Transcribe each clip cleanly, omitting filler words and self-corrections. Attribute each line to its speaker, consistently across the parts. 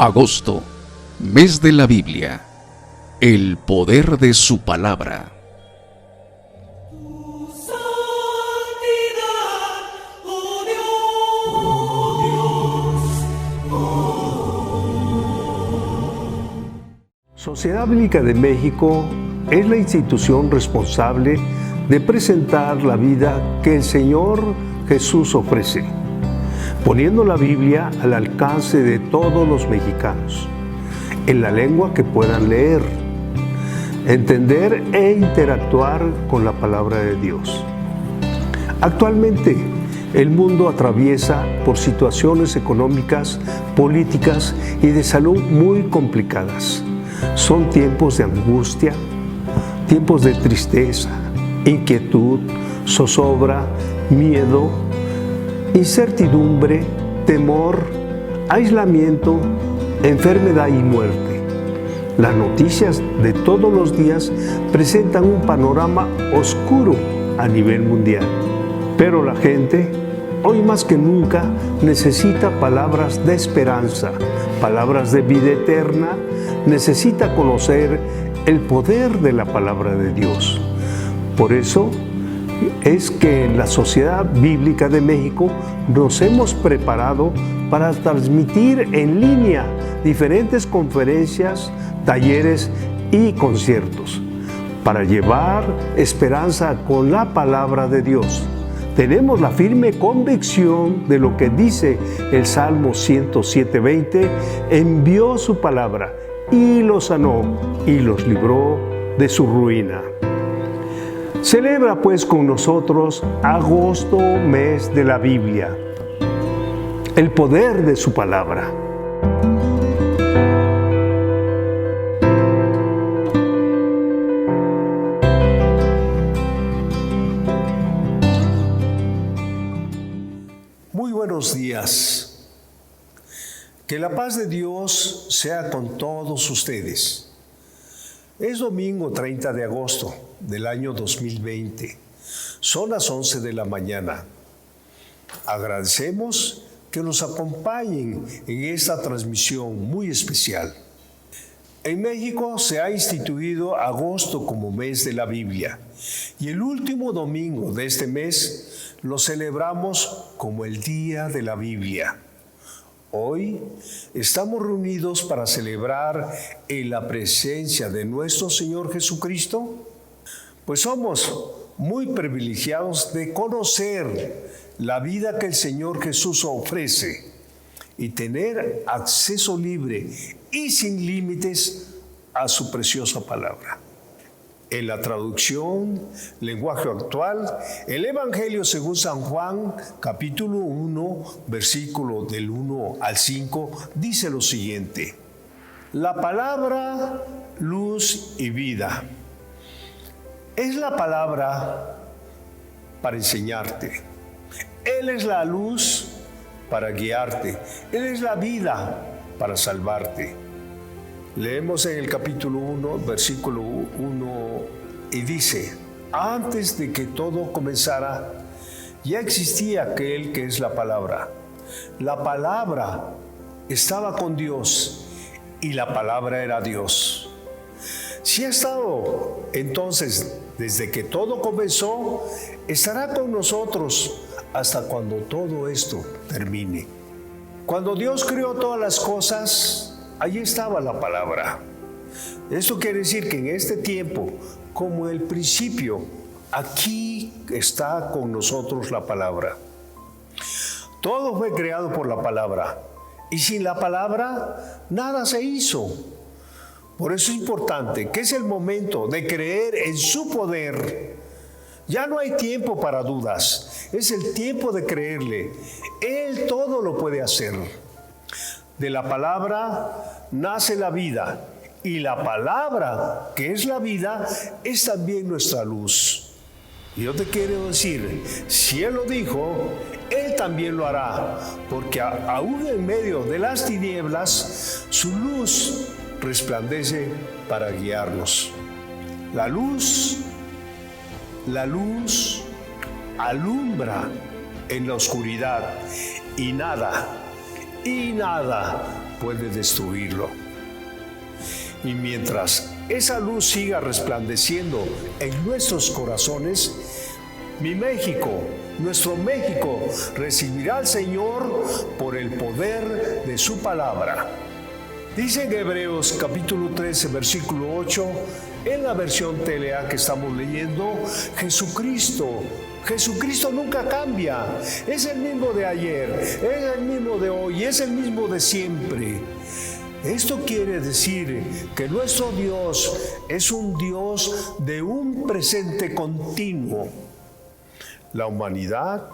Speaker 1: Agosto, mes de la Biblia. El poder de su palabra.
Speaker 2: Sociedad Bíblica de México es la institución responsable de presentar la vida que el Señor Jesús ofrece, poniendo la Biblia al alcance de todos los mexicanos, en la lengua que puedan leer, entender e interactuar con la palabra de Dios. Actualmente, el mundo atraviesa por situaciones económicas, políticas y de salud muy complicadas. Son tiempos de angustia, tiempos de tristeza, inquietud, zozobra, miedo, incertidumbre, temor, aislamiento, enfermedad y muerte. Las noticias de todos los días presentan un panorama oscuro a nivel mundial. Pero la gente, hoy más que nunca, necesita palabras de esperanza, palabras de vida eterna, necesita conocer el poder de la palabra de Dios. Por eso es que en la Sociedad Bíblica de México nos hemos preparado para transmitir en línea diferentes conferencias, talleres y conciertos, para llevar esperanza con la palabra de Dios. Tenemos la firme convicción de lo que dice el Salmo 107:20, envió su palabra y los sanó y los libró de su ruina. Celebra pues con nosotros agosto, mes de la Biblia, el poder de su palabra. Muy buenos días. Que la paz de Dios sea con todos ustedes. Es domingo 30 de agosto del año 2020. Son las 11 de la mañana. Agradecemos que nos acompañen en esta transmisión muy especial. En México se ha instituido agosto como mes de la Biblia y el último domingo de este mes lo celebramos como el Día de la Biblia. Hoy estamos reunidos para celebrar en la presencia de nuestro Señor Jesucristo, pues somos muy privilegiados de conocer la vida que el Señor Jesús ofrece y tener acceso libre y sin límites a su preciosa palabra. En la traducción, lenguaje actual, el Evangelio según San Juan, capítulo 1, versículo del 1 al 5, dice lo siguiente: la palabra, luz y vida. Es la palabra para enseñarte. Él es la luz para guiarte. Él es la vida para salvarte. Leemos en el capítulo 1, versículo 1, y dice: antes de que todo comenzara, ya existía aquel que es la palabra. La palabra estaba con Dios y la palabra era Dios. Si ha estado entonces desde que todo comenzó, estará con nosotros hasta cuando todo esto termine. Cuando Dios creó todas las cosas, allí estaba la palabra. Esto quiere decir que en este tiempo, como el principio, aquí está con nosotros la palabra. Todo fue creado por la palabra y sin la palabra nada se hizo. Por eso es importante que es el momento de creer en su poder. Ya no hay tiempo para dudas, es el tiempo de creerle. Él todo lo puede hacer. De la palabra nace la vida y la palabra, que es la vida, es también nuestra luz. Y yo te quiero decir, si Él lo dijo, Él también lo hará, porque aún en medio de las tinieblas, su luz resplandece para guiarnos. La luz alumbra en la oscuridad y nada puede destruirlo. Y mientras esa luz siga resplandeciendo en nuestros corazones, mi México, nuestro México, recibirá al Señor por el poder de su palabra. Dice en Hebreos capítulo 13, versículo 8, en la versión TLA que estamos leyendo, Jesucristo nunca cambia, es el mismo de ayer, es el mismo de hoy, es el mismo de siempre. Esto quiere decir que nuestro Dios es un Dios de un presente continuo. La humanidad,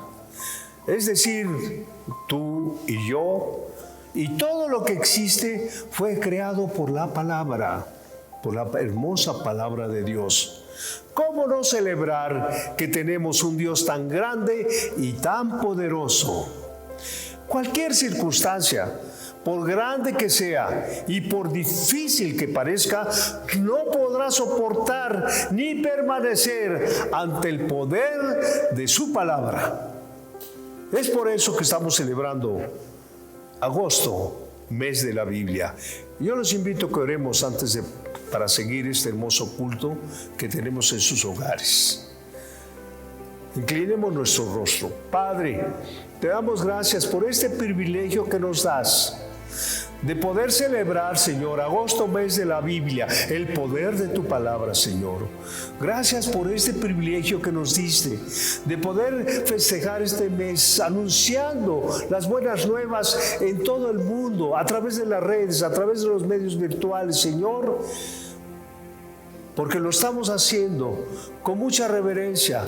Speaker 2: es decir, tú y yo, y todo lo que existe fue creado por la palabra, por la hermosa palabra de Dios. ¿Cómo no celebrar que tenemos un Dios tan grande y tan poderoso? Cualquier circunstancia, por grande que sea y por difícil que parezca, no podrá soportar ni permanecer ante el poder de su palabra. Es por eso que estamos celebrando agosto, mes de la Biblia. Yo los invito a que oremos para seguir este hermoso culto que tenemos en sus hogares. Inclinemos nuestro rostro. Padre, te damos gracias por este privilegio que nos das de poder celebrar, Señor, agosto, mes de la Biblia, el poder de tu palabra, Señor. Gracias por este privilegio que nos diste de poder festejar este mes anunciando las buenas nuevas en todo el mundo, a través de las redes, a través de los medios virtuales, Señor, porque lo estamos haciendo con mucha reverencia.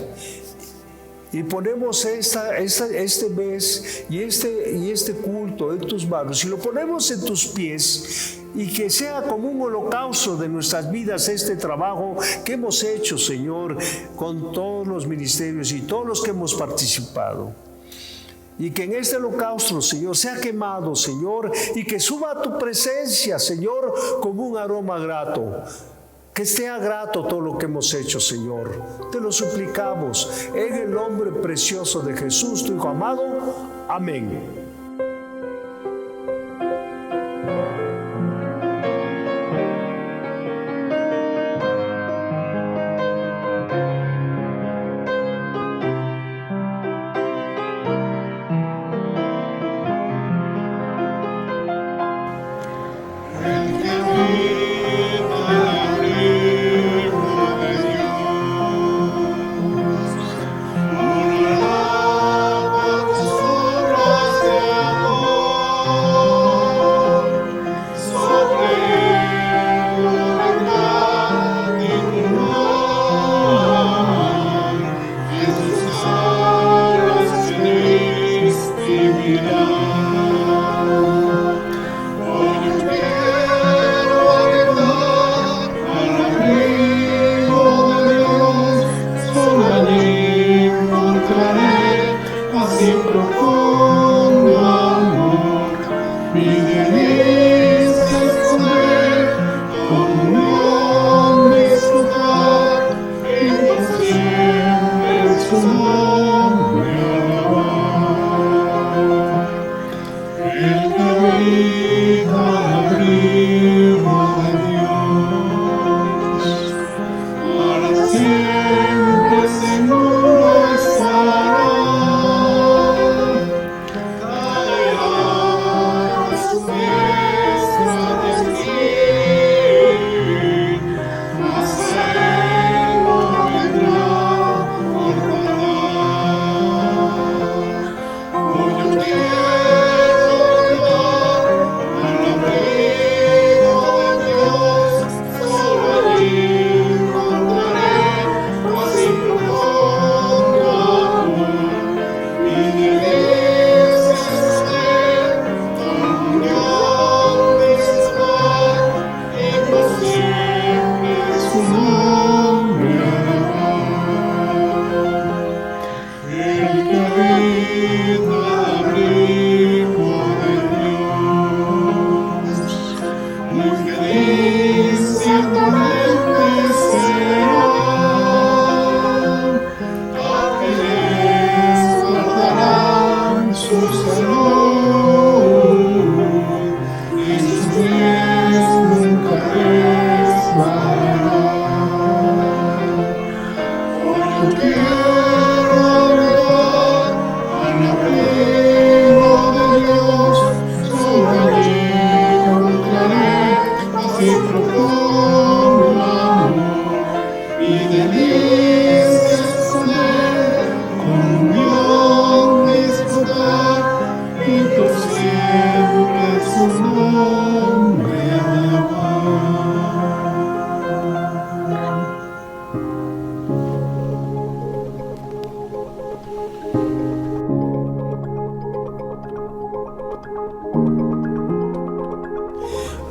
Speaker 2: Y ponemos este mes y este culto en tus manos y lo ponemos en tus pies, y que sea como un holocausto de nuestras vidas este trabajo que hemos hecho, Señor, con todos los ministerios y todos los que hemos participado. Y que en este holocausto, Señor, sea quemado, Señor, y que suba a tu presencia, Señor, como un aroma grato. Que sea grato todo lo que hemos hecho, Señor. Te lo suplicamos en el nombre precioso de Jesús, tu Hijo amado. Amén.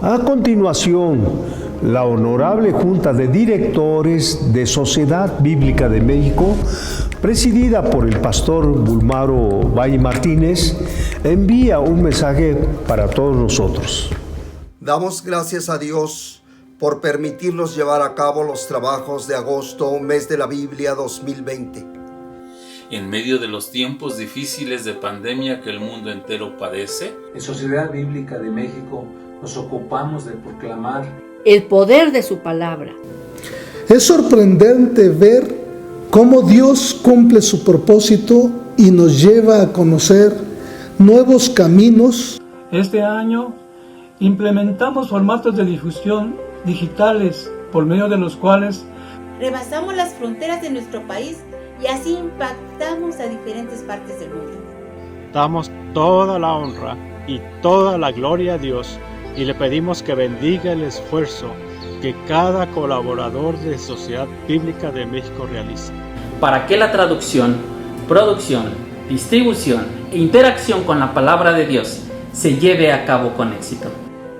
Speaker 2: A continuación, la Honorable Junta de Directores de Sociedad Bíblica de México, presidida por el pastor Bulmaro Valle Martínez, envía un mensaje para todos nosotros.
Speaker 3: Damos gracias a Dios por permitirnos llevar a cabo los trabajos de agosto, mes de la Biblia 2020.
Speaker 4: En medio de los tiempos difíciles de pandemia que el mundo entero padece,
Speaker 5: en Sociedad Bíblica de México nos ocupamos de proclamar
Speaker 6: el poder de su palabra.
Speaker 7: Es sorprendente ver cómo Dios cumple su propósito y nos lleva a conocer nuevos caminos.
Speaker 8: Este año implementamos formatos de difusión digitales por medio de los cuales
Speaker 9: rebasamos las fronteras de nuestro país y así impactamos a diferentes partes del mundo.
Speaker 10: Damos toda la honra y toda la gloria a Dios y le pedimos que bendiga el esfuerzo que cada colaborador de Sociedad Bíblica de México realiza.
Speaker 11: Para que la traducción, producción, distribución e interacción con la palabra de Dios se lleve a cabo con éxito.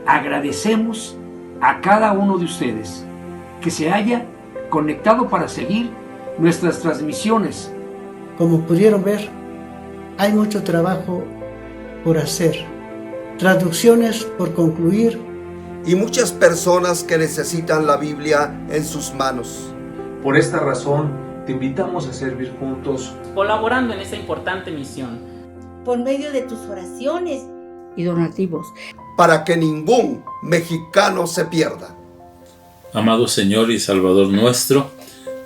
Speaker 12: Agradecemos a cada uno de ustedes que se haya conectado para seguir nuestras transmisiones.
Speaker 13: Como pudieron ver, hay mucho trabajo por hacer, traducciones por concluir
Speaker 3: y muchas personas que necesitan la Biblia en sus manos.
Speaker 5: Por esta razón, te invitamos a servir juntos,
Speaker 11: colaborando en esta importante misión,
Speaker 9: por medio de tus oraciones
Speaker 6: y donativos,
Speaker 3: para que ningún mexicano se pierda.
Speaker 4: Amado Señor y Salvador nuestro,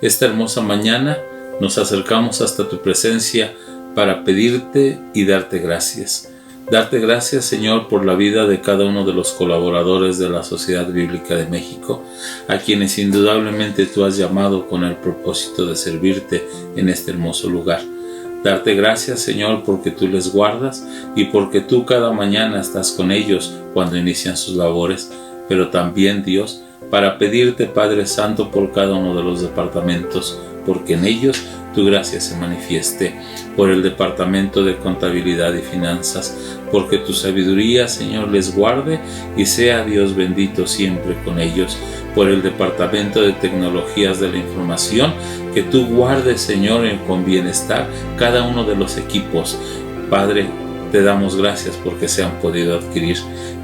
Speaker 4: esta hermosa mañana nos acercamos hasta tu presencia para pedirte y darte gracias. Darte gracias, Señor, por la vida de cada uno de los colaboradores de la Sociedad Bíblica de México, a quienes indudablemente tú has llamado con el propósito de servirte en este hermoso lugar. Darte gracias, Señor, porque tú les guardas y porque tú cada mañana estás con ellos cuando inician sus labores, pero también, Dios, para pedirte, Padre Santo, por cada uno de los departamentos, porque en ellos tu gracia se manifieste, por el departamento de contabilidad y finanzas, porque tu sabiduría, Señor, les guarde y sea Dios bendito siempre con ellos, por el departamento de tecnologías de la información, que tú guardes, Señor, con bienestar cada uno de los equipos. Padre, te damos gracias porque se han podido adquirir.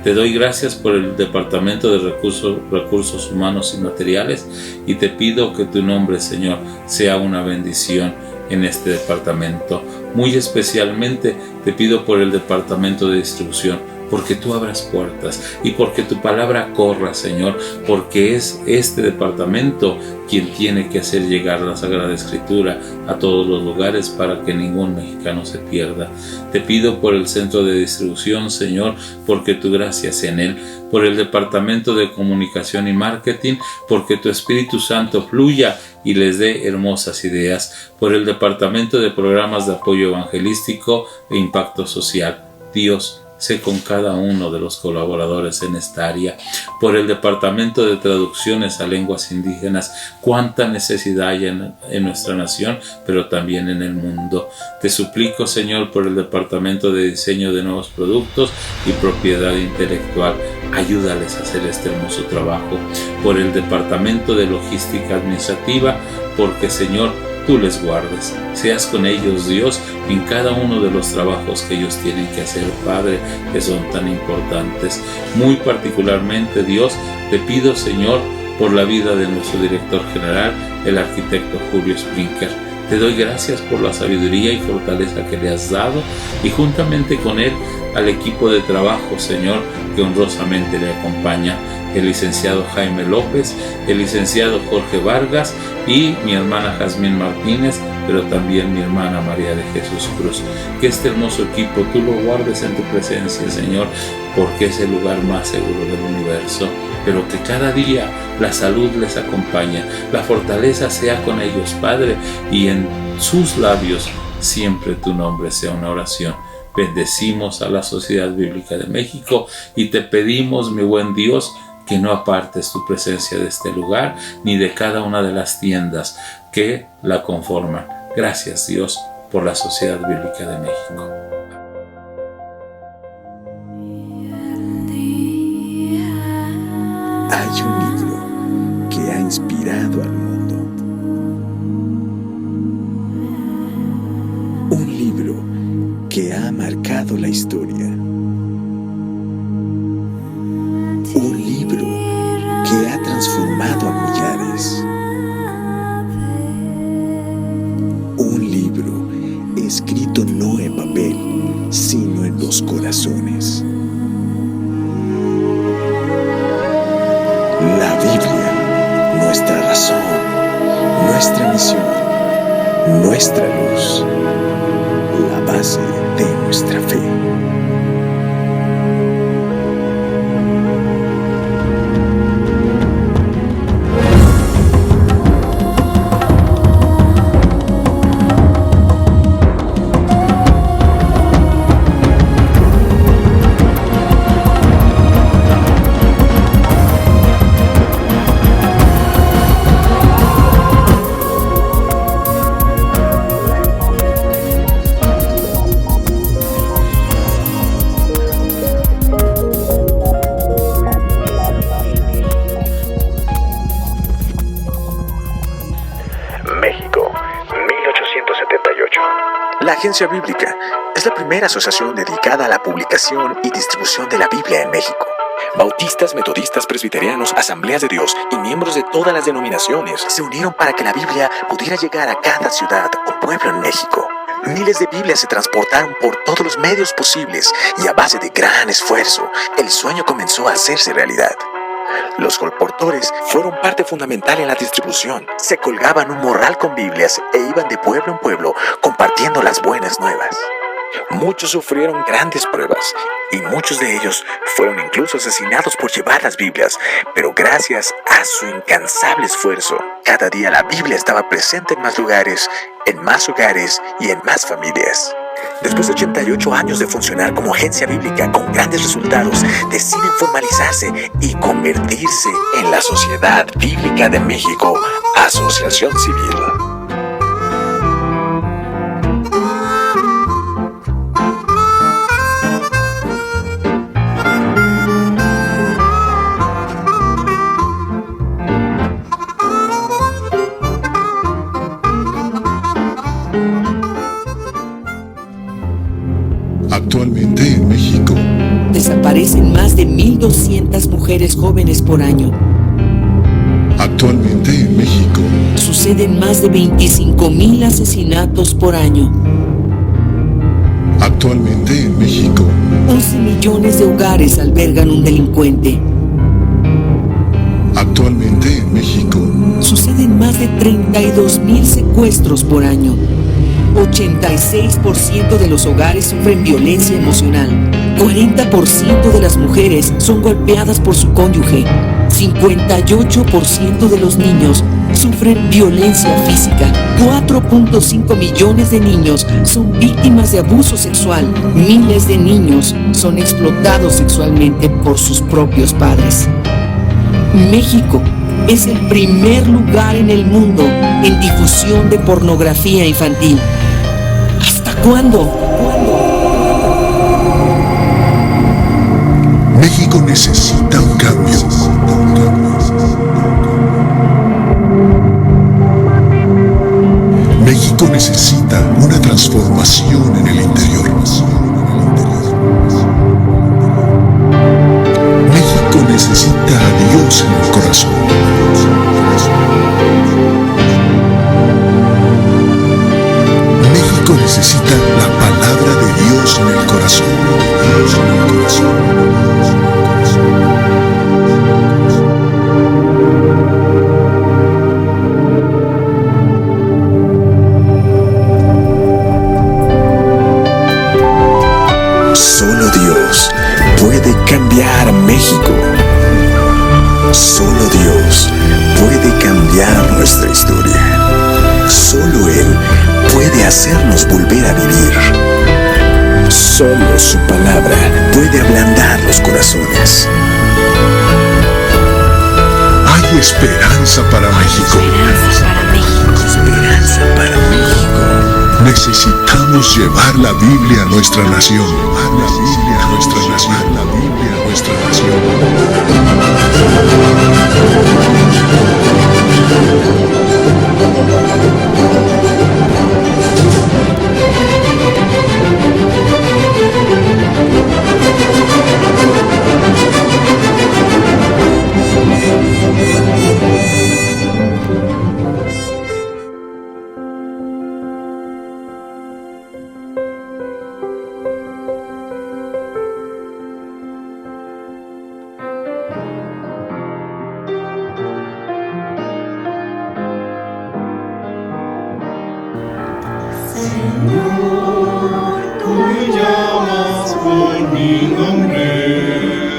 Speaker 4: Te doy gracias por el Departamento de Recursos Humanos y Materiales y te pido que tu nombre, Señor, sea una bendición en este departamento. Muy especialmente te pido por el Departamento de Distribución, porque tú abras puertas y porque tu palabra corra, Señor, porque es este departamento quien tiene que hacer llegar la Sagrada Escritura a todos los lugares para que ningún mexicano se pierda. Te pido por el Centro de Distribución, Señor, porque tu gracia sea en él, por el Departamento de Comunicación y Marketing, porque tu Espíritu Santo fluya y les dé hermosas ideas, por el Departamento de Programas de Apoyo Evangelístico e Impacto Social. Dios, sé con cada uno de los colaboradores en esta área, por el Departamento de Traducciones a Lenguas Indígenas, cuánta necesidad hay en nuestra nación, pero también en el mundo. Te suplico, Señor, por el Departamento de Diseño de Nuevos Productos y Propiedad Intelectual, ayúdales a hacer este hermoso trabajo, por el Departamento de Logística Administrativa, porque, Señor, tú les guardes, seas con ellos, Dios, en cada uno de los trabajos que ellos tienen que hacer, Padre, que son tan importantes. Muy particularmente, Dios, te pido, Señor, por la vida de nuestro director general, el arquitecto Julio Sprinker. Te doy gracias por la sabiduría y fortaleza que le has dado y juntamente con él al equipo de trabajo, Señor, que honrosamente le acompaña. el licenciado Jaime López, el licenciado Jorge Vargas y mi hermana Jazmín Martínez, pero también mi hermana María de Jesús Cruz. Que este hermoso equipo tú lo guardes en tu presencia, Señor, porque es el lugar más seguro del universo. Pero que cada día la salud les acompañe, la fortaleza sea con ellos, Padre, y en sus labios siempre tu nombre sea una oración. Bendecimos a la Sociedad Bíblica de México y te pedimos, mi buen Dios, que no apartes tu presencia de este lugar ni de cada una de las tiendas que la conforman. Gracias, Dios, por la Sociedad Bíblica de México.
Speaker 14: Hay un libro que ha inspirado al mundo. Un libro que ha marcado la historia. Un libro que ha transformado a millares. Un libro escrito no en papel, sino en los corazones. La Biblia, nuestra razón, nuestra misión, nuestra luz, la base de nuestra fe.
Speaker 15: La Agencia Bíblica es la primera asociación dedicada a la publicación y distribución de la Biblia en México. Bautistas, metodistas, presbiterianos, asambleas de Dios y miembros de todas las denominaciones se unieron para que la Biblia pudiera llegar a cada ciudad o pueblo en México. Miles de Biblias se transportaron por todos los medios posibles y a base de gran esfuerzo, el sueño comenzó a hacerse realidad. Los colportores fueron parte fundamental en la distribución. Se colgaban un morral con Biblias e iban de pueblo en pueblo compartiendo las buenas nuevas. Muchos sufrieron grandes pruebas y muchos de ellos fueron incluso asesinados por llevar las Biblias, pero gracias a su incansable esfuerzo, cada día la Biblia estaba presente en más lugares, en más hogares y en más familias. Después de 88 años de funcionar como agencia bíblica con grandes resultados, deciden formalizarse y convertirse en la Sociedad Bíblica de México, Asociación Civil.
Speaker 14: Actualmente en México
Speaker 16: desaparecen más de 1,200 mujeres jóvenes por año.
Speaker 14: Actualmente en México
Speaker 16: suceden más de 25,000 asesinatos por año.
Speaker 14: Actualmente en México
Speaker 16: 11 millones de hogares albergan un delincuente.
Speaker 14: Actualmente en México
Speaker 16: suceden más de 32,000 secuestros por año. 86% de los hogares sufren violencia emocional. 40% de las mujeres son golpeadas por su cónyuge. 58% de los niños sufren violencia física. 4.5 millones de niños son víctimas de abuso sexual. Miles de niños son explotados sexualmente por sus propios padres. México es el primer lugar en el mundo en difusión de pornografía infantil. ¿Hasta cuándo?
Speaker 14: México necesita un cambio. México necesita una transformación en el interior. México necesita a Dios en el corazón. México necesita la palabra de Dios en el corazón.
Speaker 15: puede cambiar México. Solo Dios puede cambiar nuestra historia. Solo Él puede hacernos volver a vivir. Solo su palabra puede ablandar los corazones.
Speaker 14: Hay esperanza para México.
Speaker 15: Esperanza para México.
Speaker 14: Necesitamos llevar la Biblia a nuestra nación. Llevar la Biblia a nuestra nación. La Biblia a nuestra
Speaker 17: Señor, tú me llamas por mi nombre,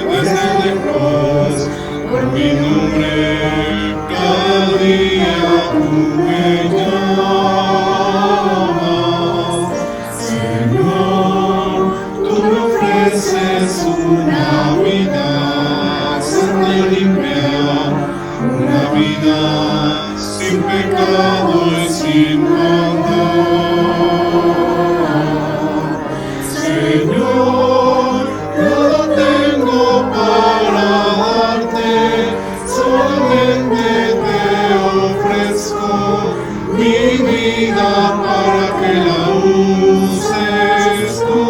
Speaker 17: desde lejos, por mi nombre, cada día tú me llamas. Señor, tú me ofreces una vida santa y limpia, una vida sin pecado y sin maldad. Señor, nada tengo para darte, solamente te ofrezco mi vida para que la uses tú.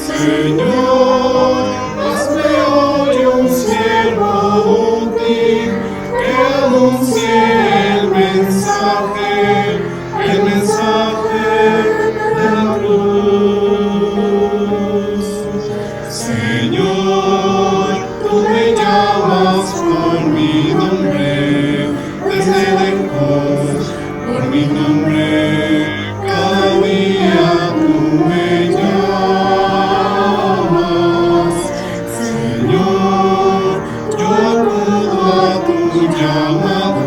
Speaker 17: Señor, hazme hoy un siervo útil que anuncie el mensaje de la cruz. Señor, tú me llamas por mi nombre, desde lejos, por mi nombre, cada día tú me llamas. Señor, yo acudo a tu llamado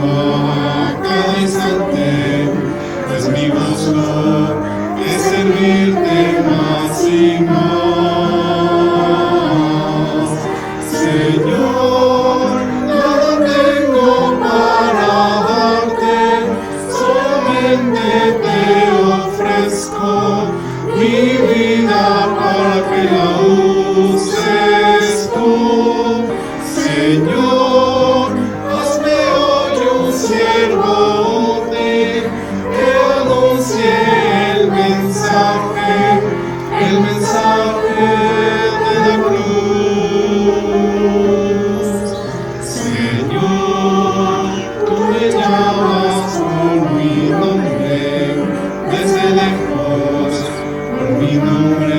Speaker 17: a cada instante, pues mi gozo es servirte más y más. Señor, nada tengo para darte, solamente te ofrezco mi vida para que la uses tú. Señor, hazme hoy un siervo útil que anuncie el mensaje de la cruz. Señor, tú me llamas por mi nombre, desde lejos, por mi nombre,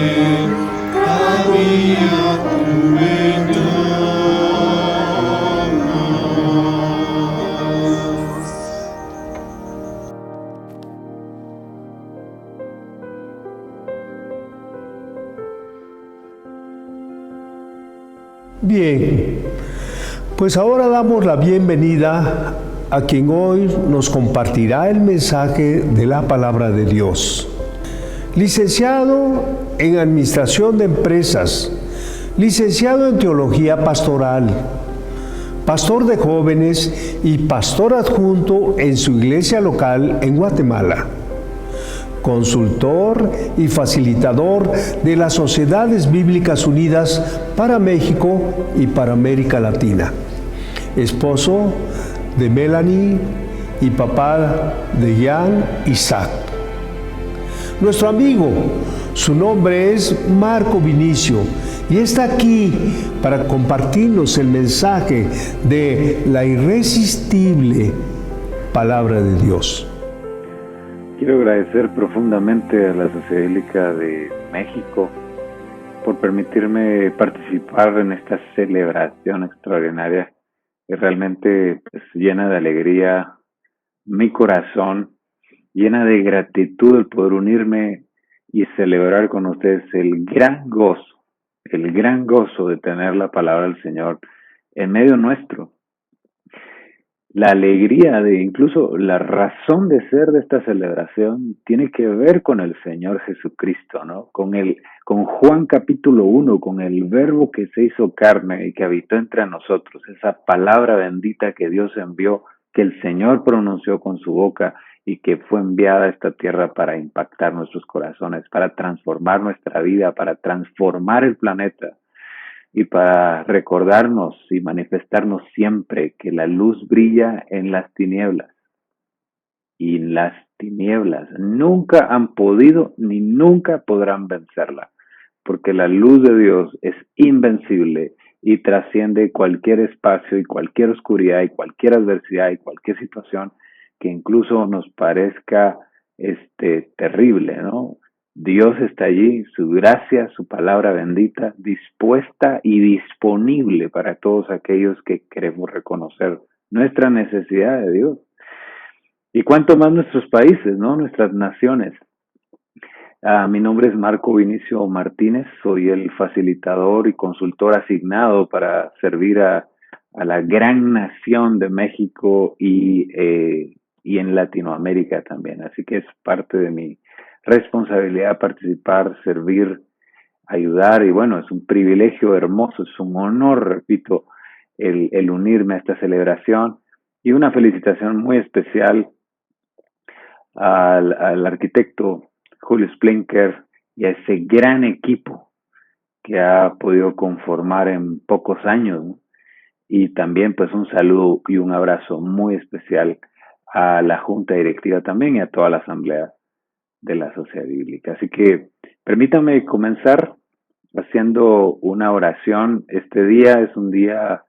Speaker 17: cada día tú me llamas.
Speaker 2: Bien, pues ahora damos la bienvenida a quien hoy nos compartirá el mensaje de la palabra de Dios. Licenciado en Administración de Empresas, licenciado en Teología Pastoral, pastor de jóvenes y pastor adjunto en su iglesia local en Guatemala. Consultor y facilitador de las Sociedades Bíblicas Unidas para México y para América Latina. Esposo de Melanie y papá de Jan Isaac. Nuestro amigo, su nombre es Marco Vinicio y está aquí para compartirnos el mensaje de la irresistible palabra de Dios.
Speaker 18: Quiero agradecer profundamente a la Sociedad Bíblica de México por permitirme participar en esta celebración extraordinaria que realmente llena de alegría mi corazón, llena de gratitud el poder unirme y celebrar con ustedes el gran gozo el gran gozo de tener la palabra del Señor en medio nuestro. La alegría de, incluso la razón de ser de esta celebración tiene que ver con el Señor Jesucristo, ¿no? Con Juan capítulo 1, con el verbo que se hizo carne y que habitó entre nosotros, esa palabra bendita que Dios envió, que el Señor pronunció con su boca y que fue enviada a esta tierra para impactar nuestros corazones, para transformar nuestra vida, para transformar el planeta y para recordarnos y manifestarnos siempre que la luz brilla en las tinieblas. Y las tinieblas nunca han podido ni nunca podrán vencerla, porque la luz de Dios es invencible y trasciende cualquier espacio y cualquier oscuridad y cualquier adversidad y cualquier situación que incluso nos parezca terrible, ¿no? Dios está allí, su gracia, su palabra bendita, dispuesta y disponible para todos aquellos que queremos reconocer nuestra necesidad de Dios. Y cuánto más nuestros países, ¿no? Nuestras naciones. Mi nombre es Marco Vinicio Martínez, soy el facilitador y consultor asignado para servir a la gran nación de México y en Latinoamérica también. Así que es parte de mi responsabilidad participar, servir, ayudar, y bueno, es un privilegio hermoso, es un honor, repito, el unirme a esta celebración, y una felicitación muy especial al arquitecto Julio Splinker y a ese gran equipo que ha podido conformar en pocos años, ¿no? Y también pues un saludo y un abrazo muy especial a la Junta Directiva también y a toda la Asamblea de la Sociedad Bíblica. Así que permítame comenzar haciendo una oración. Este día es un día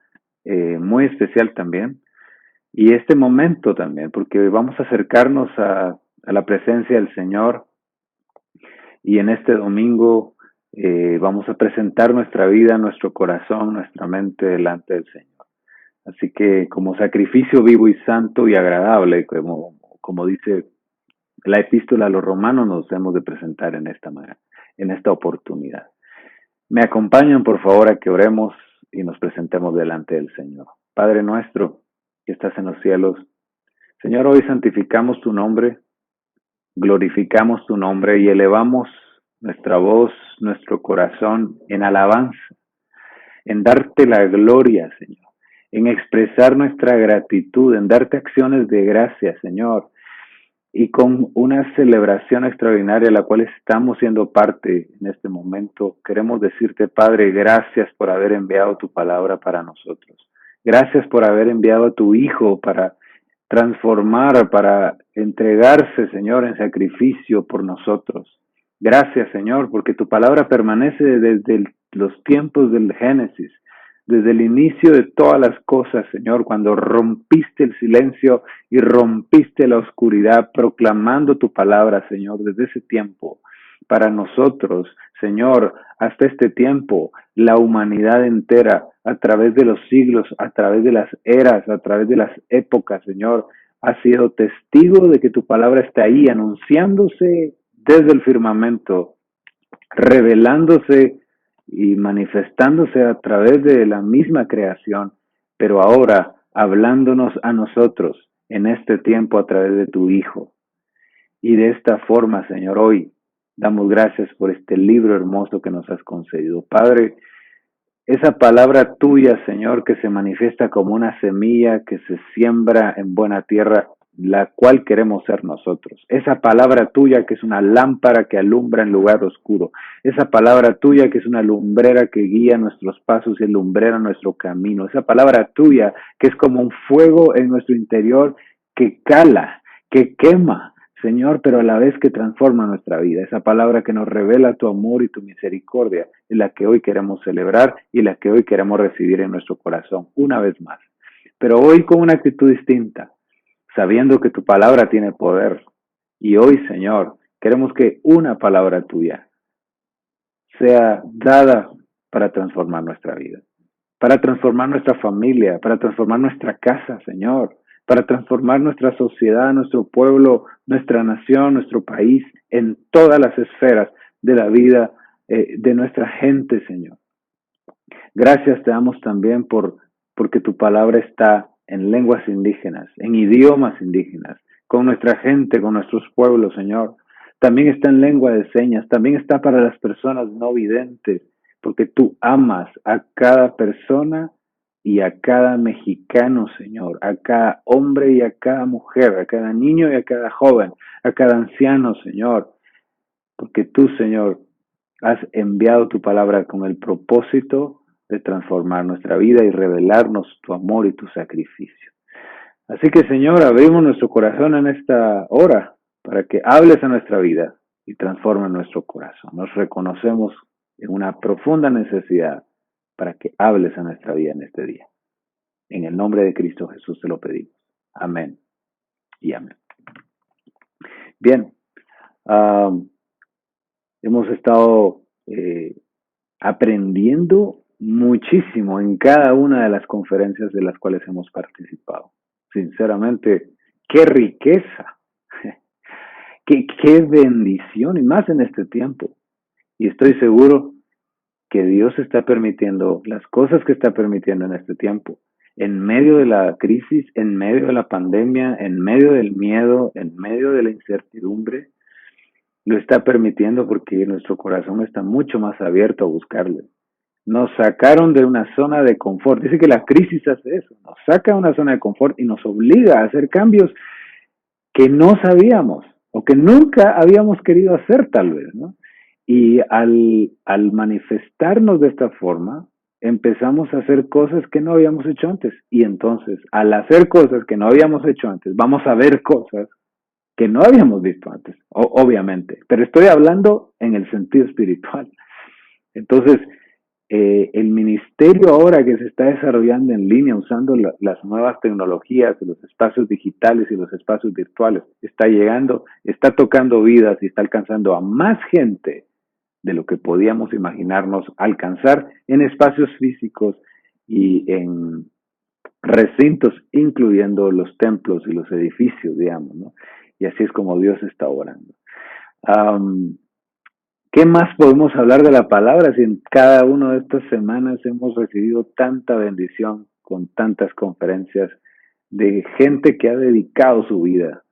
Speaker 18: muy especial también, y este momento también, porque vamos a acercarnos a la presencia del Señor, y en este domingo vamos a presentar nuestra vida, nuestro corazón, nuestra mente delante del Señor. Así que como sacrificio vivo y santo y agradable, como dice la epístola a los romanos, nos hemos de presentar en esta oportunidad. Me acompañan, por favor, a que oremos y nos presentemos delante del Señor. Padre nuestro, que estás en los cielos, Señor, hoy santificamos tu nombre, glorificamos tu nombre y elevamos nuestra voz, nuestro corazón en alabanza, en darte la gloria, Señor, en expresar nuestra gratitud, en darte acciones de gracia, Señor, y con una celebración extraordinaria, la cual estamos siendo parte en este momento. Queremos decirte, Padre, gracias por haber enviado tu palabra para nosotros. Gracias por haber enviado a tu Hijo para transformar, para entregarse, Señor, en sacrificio por nosotros. Gracias, Señor, porque tu palabra permanece desde los tiempos del Génesis, desde el inicio de todas las cosas, Señor, cuando rompiste el silencio y rompiste la oscuridad, proclamando tu palabra, Señor, desde ese tiempo. Para nosotros, Señor, hasta este tiempo, la humanidad entera, a través de los siglos, a través de las eras, a través de las épocas, Señor, ha sido testigo de que tu palabra está ahí, anunciándose desde el firmamento, revelándose y manifestándose a través de la misma creación, pero ahora hablándonos a nosotros en este tiempo a través de tu Hijo. Y de esta forma, Señor, hoy damos gracias por este libro hermoso que nos has concedido. Padre, esa palabra tuya, Señor, que se manifiesta como una semilla que se siembra en buena tierra, la cual queremos ser nosotros. Esa palabra tuya que es una lámpara que alumbra en lugar oscuro. Esa palabra tuya que es una lumbrera que guía nuestros pasos y lumbrera nuestro camino. Esa palabra tuya que es como un fuego en nuestro interior que cala, que quema, Señor, pero a la vez que transforma nuestra vida. Esa palabra que nos revela tu amor y tu misericordia es la que hoy queremos celebrar y la que hoy queremos recibir en nuestro corazón una vez más. Pero hoy con una actitud distinta, sabiendo que tu palabra tiene poder. Y hoy, Señor, queremos que una palabra tuya sea dada para transformar nuestra vida, para transformar nuestra familia, para transformar nuestra casa, Señor, para transformar nuestra sociedad, nuestro pueblo, nuestra nación, nuestro país, en todas las esferas de la vida de nuestra gente, Señor. Gracias te damos también porque tu palabra está en lenguas indígenas, en idiomas indígenas, con nuestra gente, con nuestros pueblos, Señor. También está en lengua de señas, también está para las personas no videntes, porque tú amas a cada persona y a cada mexicano, Señor, a cada hombre y a cada mujer, a cada niño y a cada joven, a cada anciano, Señor, porque tú, Señor, has enviado tu palabra con el propósito de transformar nuestra vida y revelarnos tu amor y tu sacrificio. Así que, Señor, abrimos nuestro corazón en esta hora para que hables a nuestra vida y transforme nuestro corazón. Nos reconocemos en una profunda necesidad para que hables a nuestra vida en este día. En el nombre de Cristo Jesús te lo pedimos. Amén y amén. Bien, hemos estado aprendiendo muchísimo en cada una de las conferencias de las cuales hemos participado. Sinceramente, qué riqueza, qué bendición, y más en este tiempo. Y estoy seguro que Dios está permitiendo las cosas que está permitiendo en este tiempo, en medio de la crisis, en medio de la pandemia, en medio del miedo, en medio de la incertidumbre. Lo está permitiendo porque nuestro corazón está mucho más abierto a buscarle. Nos sacaron de una zona de confort. Dice que la crisis hace eso. Nos saca de una zona de confort y nos obliga a hacer cambios que no sabíamos o que nunca habíamos querido hacer tal vez, ¿no? Y al manifestarnos de esta forma, empezamos a hacer cosas que no habíamos hecho antes. Y entonces, al hacer cosas que no habíamos hecho antes, vamos a ver cosas que no habíamos visto antes, obviamente. Pero estoy hablando en el sentido espiritual. Entonces, el ministerio ahora que se está desarrollando en línea usando las nuevas tecnologías, los espacios digitales y los espacios virtuales, está llegando, está tocando vidas y está alcanzando a más gente de lo que podíamos imaginarnos alcanzar en espacios físicos y en recintos, incluyendo los templos y los edificios, digamos, ¿no? Y así es como Dios está obrando. ¿Qué más podemos hablar de la palabra si en cada una de estas semanas hemos recibido tanta bendición con tantas conferencias de gente que ha dedicado su vida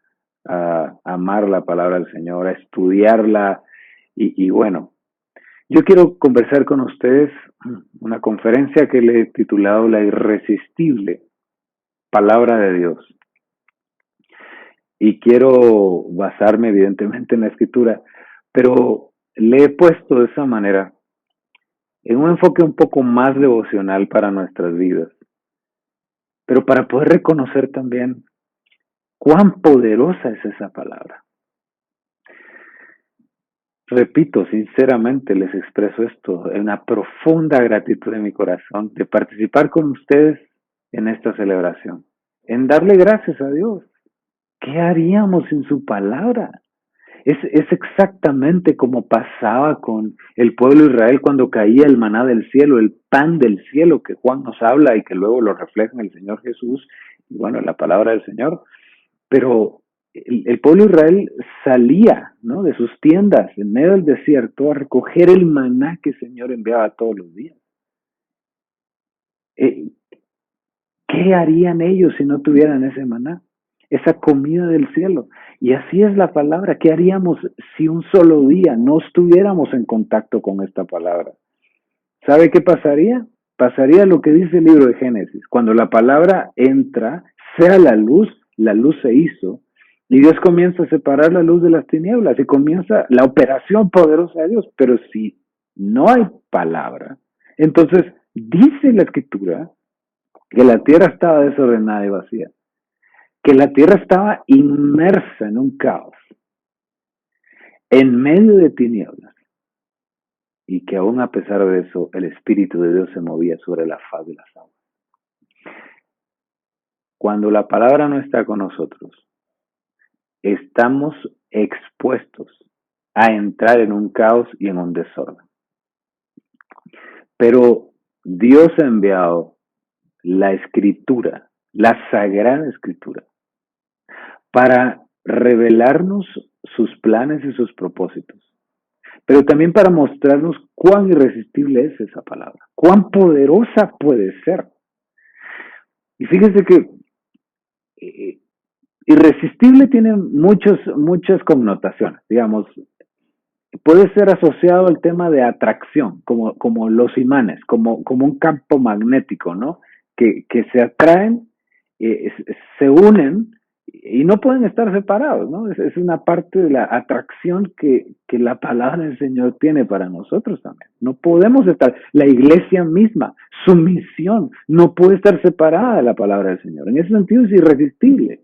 Speaker 18: a amar la palabra del Señor, a estudiarla? Y bueno, yo quiero conversar con ustedes una conferencia que le he titulado La irresistible palabra de Dios. Y quiero basarme evidentemente en la Escritura, pero le he puesto de esa manera, en un enfoque un poco más devocional para nuestras vidas, pero para poder reconocer también cuán poderosa es esa palabra. Repito, sinceramente les expreso esto, en una profunda gratitud de mi corazón de participar con ustedes en esta celebración, en darle gracias a Dios. ¿Qué haríamos sin su palabra? Es exactamente como pasaba con el pueblo de Israel cuando caía el maná del cielo, el pan del cielo que Juan nos habla y que luego lo refleja en el Señor Jesús, y bueno, la palabra del Señor. Pero el pueblo de Israel salía, ¿no?, de sus tiendas en medio del desierto a recoger el maná que el Señor enviaba todos los días. ¿Qué harían ellos si no tuvieran ese maná? Esa comida del cielo. Y así es la palabra. ¿Qué haríamos si un solo día no estuviéramos en contacto con esta palabra? ¿Sabe qué pasaría? Pasaría lo que dice el libro de Génesis. Cuando la palabra entra, sea la luz se hizo, y Dios comienza a separar la luz de las tinieblas, y comienza la operación poderosa de Dios. Pero si no hay palabra, entonces dice la Escritura que la tierra estaba desordenada y vacía, que la tierra estaba inmersa en un caos, en medio de tinieblas, y que aún a pesar de eso, el Espíritu de Dios se movía sobre la faz de las aguas. Cuando la palabra no está con nosotros, estamos expuestos a entrar en un caos y en un desorden. Pero Dios ha enviado la Escritura, la Sagrada Escritura, para revelarnos sus planes y sus propósitos, pero también para mostrarnos cuán irresistible es esa palabra, cuán poderosa puede ser. Y fíjense que irresistible tiene muchas connotaciones, digamos, puede ser asociado al tema de atracción, como los imanes, como un campo magnético, ¿no? Que se atraen, se unen y no pueden estar separados, ¿no? Es una parte de la atracción que la palabra del Señor tiene para nosotros también. No podemos estar, la iglesia misma, su misión, no puede estar separada de la palabra del Señor. En ese sentido es irresistible.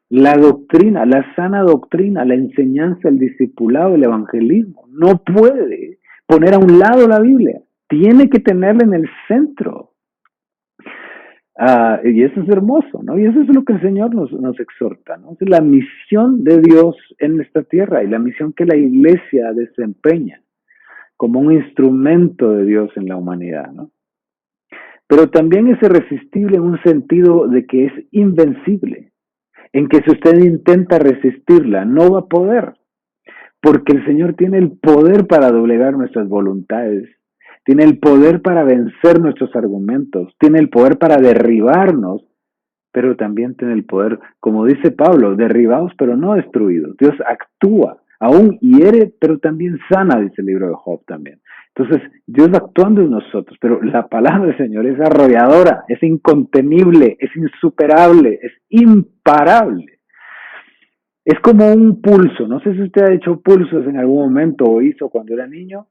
Speaker 18: La doctrina, la sana doctrina, la enseñanza, el discipulado, el evangelismo, no puede poner a un lado la Biblia. Tiene que tenerla en el centro. Y eso es hermoso, ¿no? Y eso es lo que el Señor nos exhorta, ¿no? Es la misión de Dios en esta tierra y la misión que la iglesia desempeña como un instrumento de Dios en la humanidad, ¿no? Pero también es irresistible en un sentido de que es invencible, en que si usted intenta resistirla, no va a poder, porque el Señor tiene el poder para doblegar nuestras voluntades, tiene el poder para vencer nuestros argumentos, tiene el poder para derribarnos, pero también tiene el poder, como dice Pablo, derribados pero no destruidos. Dios actúa, aún hiere, pero también sana, dice el libro de Job también. Entonces, Dios va actuando en nosotros, pero la palabra del Señor es arrolladora, es incontenible, es insuperable, es imparable. Es como un pulso. No sé si usted ha hecho pulsos en algún momento o hizo cuando era niño.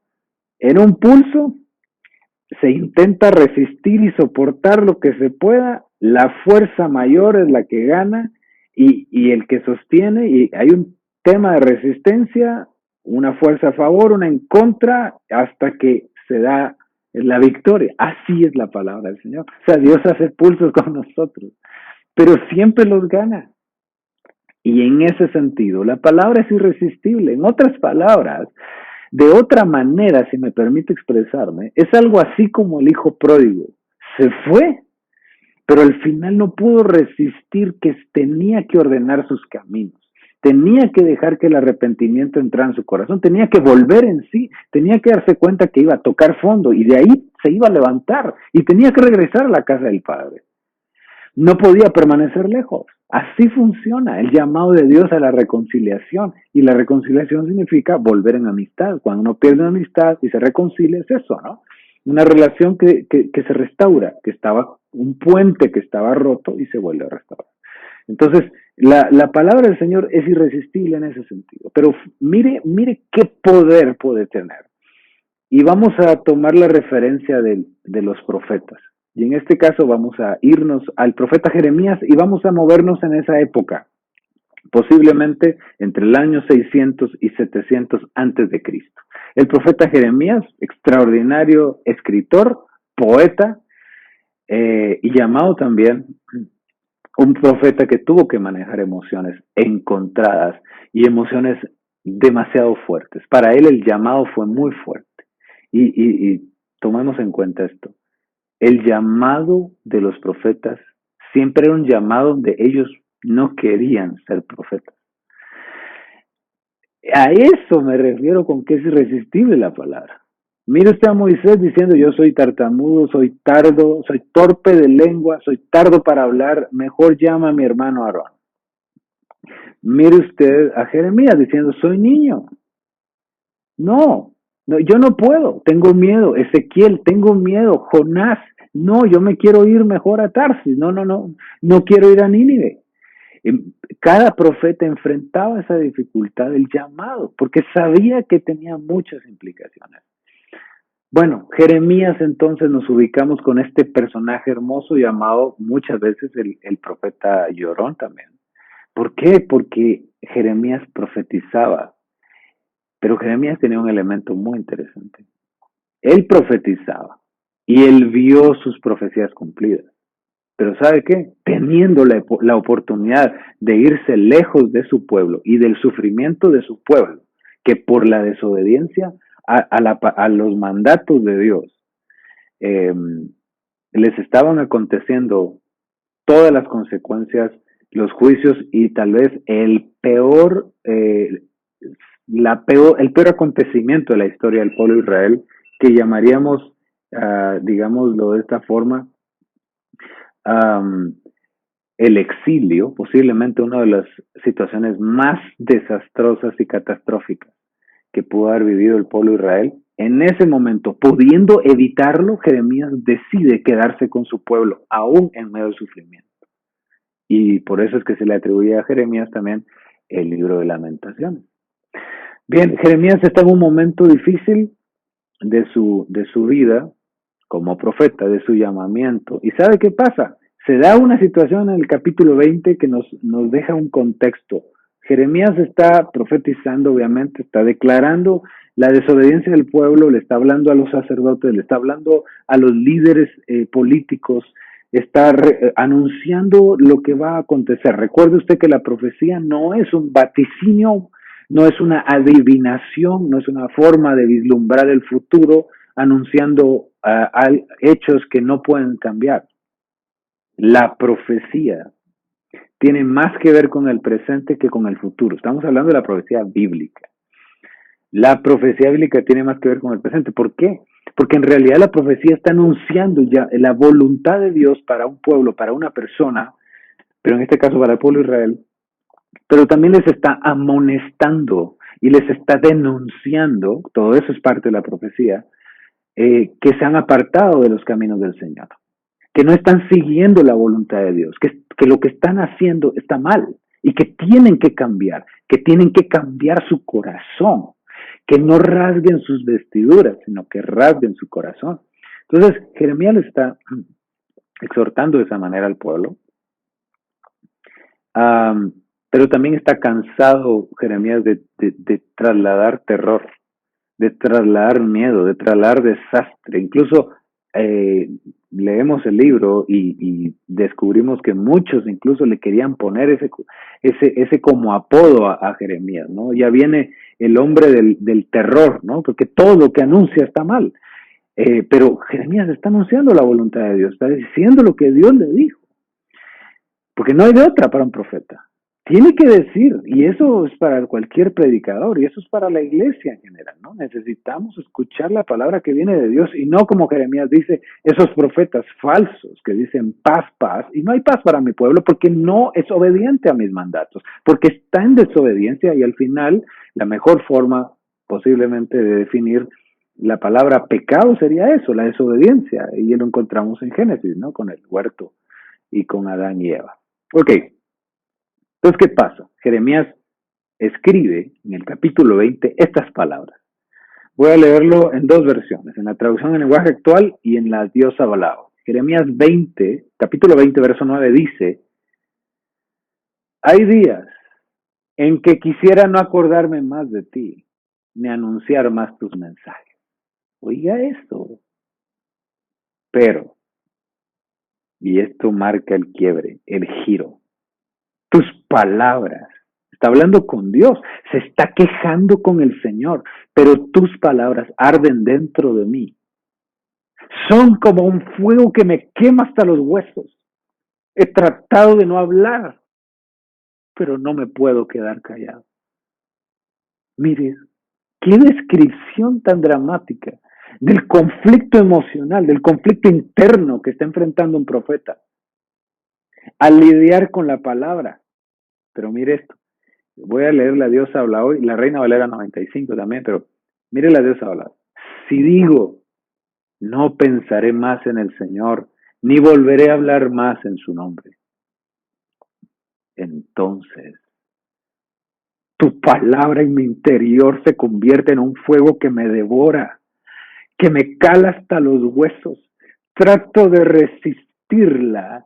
Speaker 18: En un pulso se intenta resistir y soportar lo que se pueda. La fuerza mayor es la que gana y el que sostiene. Y hay un tema de resistencia, una fuerza a favor, una en contra, hasta que se da la victoria. Así es la palabra del Señor. O sea, Dios hace pulsos con nosotros, pero siempre los gana. Y en ese sentido, la palabra es irresistible. En otras palabras, de otra manera, si me permite expresarme, es algo así como el hijo pródigo. Se fue, pero al final no pudo resistir que tenía que ordenar sus caminos. Tenía que dejar que el arrepentimiento entrara en su corazón, tenía que volver en sí, tenía que darse cuenta que iba a tocar fondo y de ahí se iba a levantar y tenía que regresar a la casa del Padre. No podía permanecer lejos. Así funciona el llamado de Dios a la reconciliación. Y la reconciliación significa volver en amistad. Cuando uno pierde una amistad y se reconcilia, es eso, ¿no? Una relación que se restaura, que estaba, un puente que estaba roto y se vuelve a restaurar. Entonces, la palabra del Señor es irresistible en ese sentido. Pero mire qué poder puede tener. Y vamos a tomar la referencia de los profetas. Y en este caso vamos a irnos al profeta Jeremías y vamos a movernos en esa época, posiblemente entre el año 600 y 700 antes de Cristo. El profeta Jeremías, extraordinario escritor, poeta y llamado también un profeta que tuvo que manejar emociones encontradas y emociones demasiado fuertes. Para él el llamado fue muy fuerte. Y tomemos en cuenta esto. El llamado de los profetas siempre era un llamado donde ellos no querían ser profetas. A eso me refiero con que es irresistible la palabra. Mire usted a Moisés diciendo: yo soy tartamudo, soy tardo, soy torpe de lengua, soy tardo para hablar, mejor llama a mi hermano Aarón. Mire usted a Jeremías diciendo: soy niño. No, yo no puedo, tengo miedo. Ezequiel, tengo miedo. Jonás, no, yo me quiero ir mejor a Tarsis. No quiero ir a Nínive. Cada profeta enfrentaba esa dificultad del llamado, porque sabía que tenía muchas implicaciones. Bueno, Jeremías, entonces nos ubicamos con este personaje hermoso llamado muchas veces el profeta llorón también. ¿Por qué? Porque Jeremías profetizaba. Pero Jeremías tenía un elemento muy interesante. Él profetizaba y él vio sus profecías cumplidas. Pero ¿sabe qué? Teniendo la oportunidad de irse lejos de su pueblo y del sufrimiento de su pueblo, que por la desobediencia a los mandatos de Dios les estaban aconteciendo todas las consecuencias, los juicios y tal vez el peor el peor acontecimiento de la historia del pueblo de Israel, que llamaríamos, digámoslo de esta forma, el exilio, posiblemente una de las situaciones más desastrosas y catastróficas que pudo haber vivido el pueblo de Israel. En ese momento, pudiendo evitarlo, Jeremías decide quedarse con su pueblo, aún en medio del sufrimiento. Y por eso es que se le atribuye a Jeremías también el libro de Lamentaciones. Bien, Jeremías está en un momento difícil de su vida como profeta, de su llamamiento. ¿Y sabe qué pasa? Se da una situación en el capítulo 20 que nos deja un contexto. Jeremías está profetizando, obviamente, está declarando la desobediencia del pueblo, le está hablando a los sacerdotes, le está hablando a los líderes políticos, está anunciando lo que va a acontecer. Recuerde usted que la profecía no es un vaticinio, no es una adivinación, no es una forma de vislumbrar el futuro anunciando hechos que no pueden cambiar. La profecía tiene más que ver con el presente que con el futuro. Estamos hablando de la profecía bíblica. La profecía bíblica tiene más que ver con el presente. ¿Por qué? Porque en realidad la profecía está anunciando ya la voluntad de Dios para un pueblo, para una persona, pero en este caso para el pueblo de Israel, pero también les está amonestando y les está denunciando, todo eso es parte de la profecía, que se han apartado de los caminos del Señor, que no están siguiendo la voluntad de Dios, que lo que están haciendo está mal y que tienen que cambiar su corazón, que no rasguen sus vestiduras, sino que rasguen su corazón. Entonces, Jeremías le está exhortando de esa manera al pueblo, pero también está cansado Jeremías de trasladar terror, de trasladar miedo, de trasladar desastre. Incluso leemos el libro y descubrimos que muchos incluso le querían poner ese como apodo a Jeremías, ¿no? Ya viene el hombre del terror, ¿no? Porque todo lo que anuncia está mal. Pero Jeremías está anunciando la voluntad de Dios, está diciendo lo que Dios le dijo. Porque no hay de otra para un profeta. Tiene que decir, y eso es para cualquier predicador, y eso es para la iglesia en general, ¿no? Necesitamos escuchar la palabra que viene de Dios, y no como Jeremías dice, esos profetas falsos que dicen paz, paz, y no hay paz para mi pueblo porque no es obediente a mis mandatos, porque está en desobediencia, y al final la mejor forma posiblemente de definir la palabra pecado sería eso, la desobediencia, y lo encontramos en Génesis, ¿no? Con el huerto y con Adán y Eva. Ok. Entonces, ¿qué pasa? Jeremías escribe en el capítulo 20 estas palabras. Voy a leerlo en dos versiones, en la traducción en lenguaje actual y en la Dios hablado. Jeremías 20, capítulo 20, verso 9 dice: hay días en que quisiera no acordarme más de ti, ni anunciar más tus mensajes. Oiga esto. Pero, y esto marca el quiebre, el giro. Tus palabras, está hablando con Dios, se está quejando con el Señor, pero tus palabras arden dentro de mí. Son como un fuego que me quema hasta los huesos. He tratado de no hablar, pero no me puedo quedar callado. Mire, qué descripción tan dramática del conflicto emocional, del conflicto interno que está enfrentando un profeta al lidiar con la palabra. Pero mire esto, voy a leer la Dios habla hoy, la Reina Valera 95 también, pero mire la Dios habla. Si digo, no pensaré más en el Señor, ni volveré a hablar más en su nombre, entonces tu palabra en mi interior se convierte en un fuego que me devora, que me cala hasta los huesos. Trato de resistirla,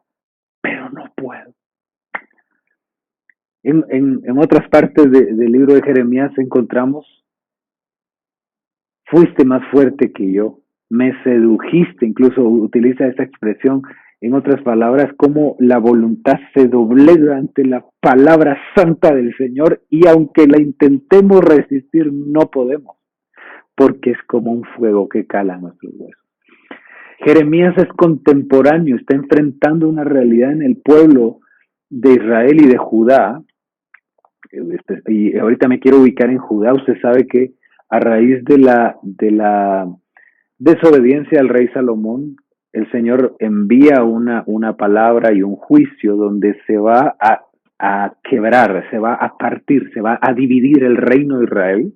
Speaker 18: pero no puedo. En otras partes del libro de Jeremías encontramos: fuiste más fuerte que yo, me sedujiste, incluso utiliza esa expresión. En otras palabras, como la voluntad se doblega ante la palabra santa del Señor, y aunque la intentemos resistir, no podemos, porque es como un fuego que cala nuestros huesos. Jeremías es contemporáneo, está enfrentando una realidad en el pueblo de Israel y de Judá y ahorita me quiero ubicar en Judá. Usted sabe que a raíz de la desobediencia al rey Salomón, el Señor envía una palabra y un juicio donde se va a quebrar, se va a partir, se va a dividir el reino de Israel,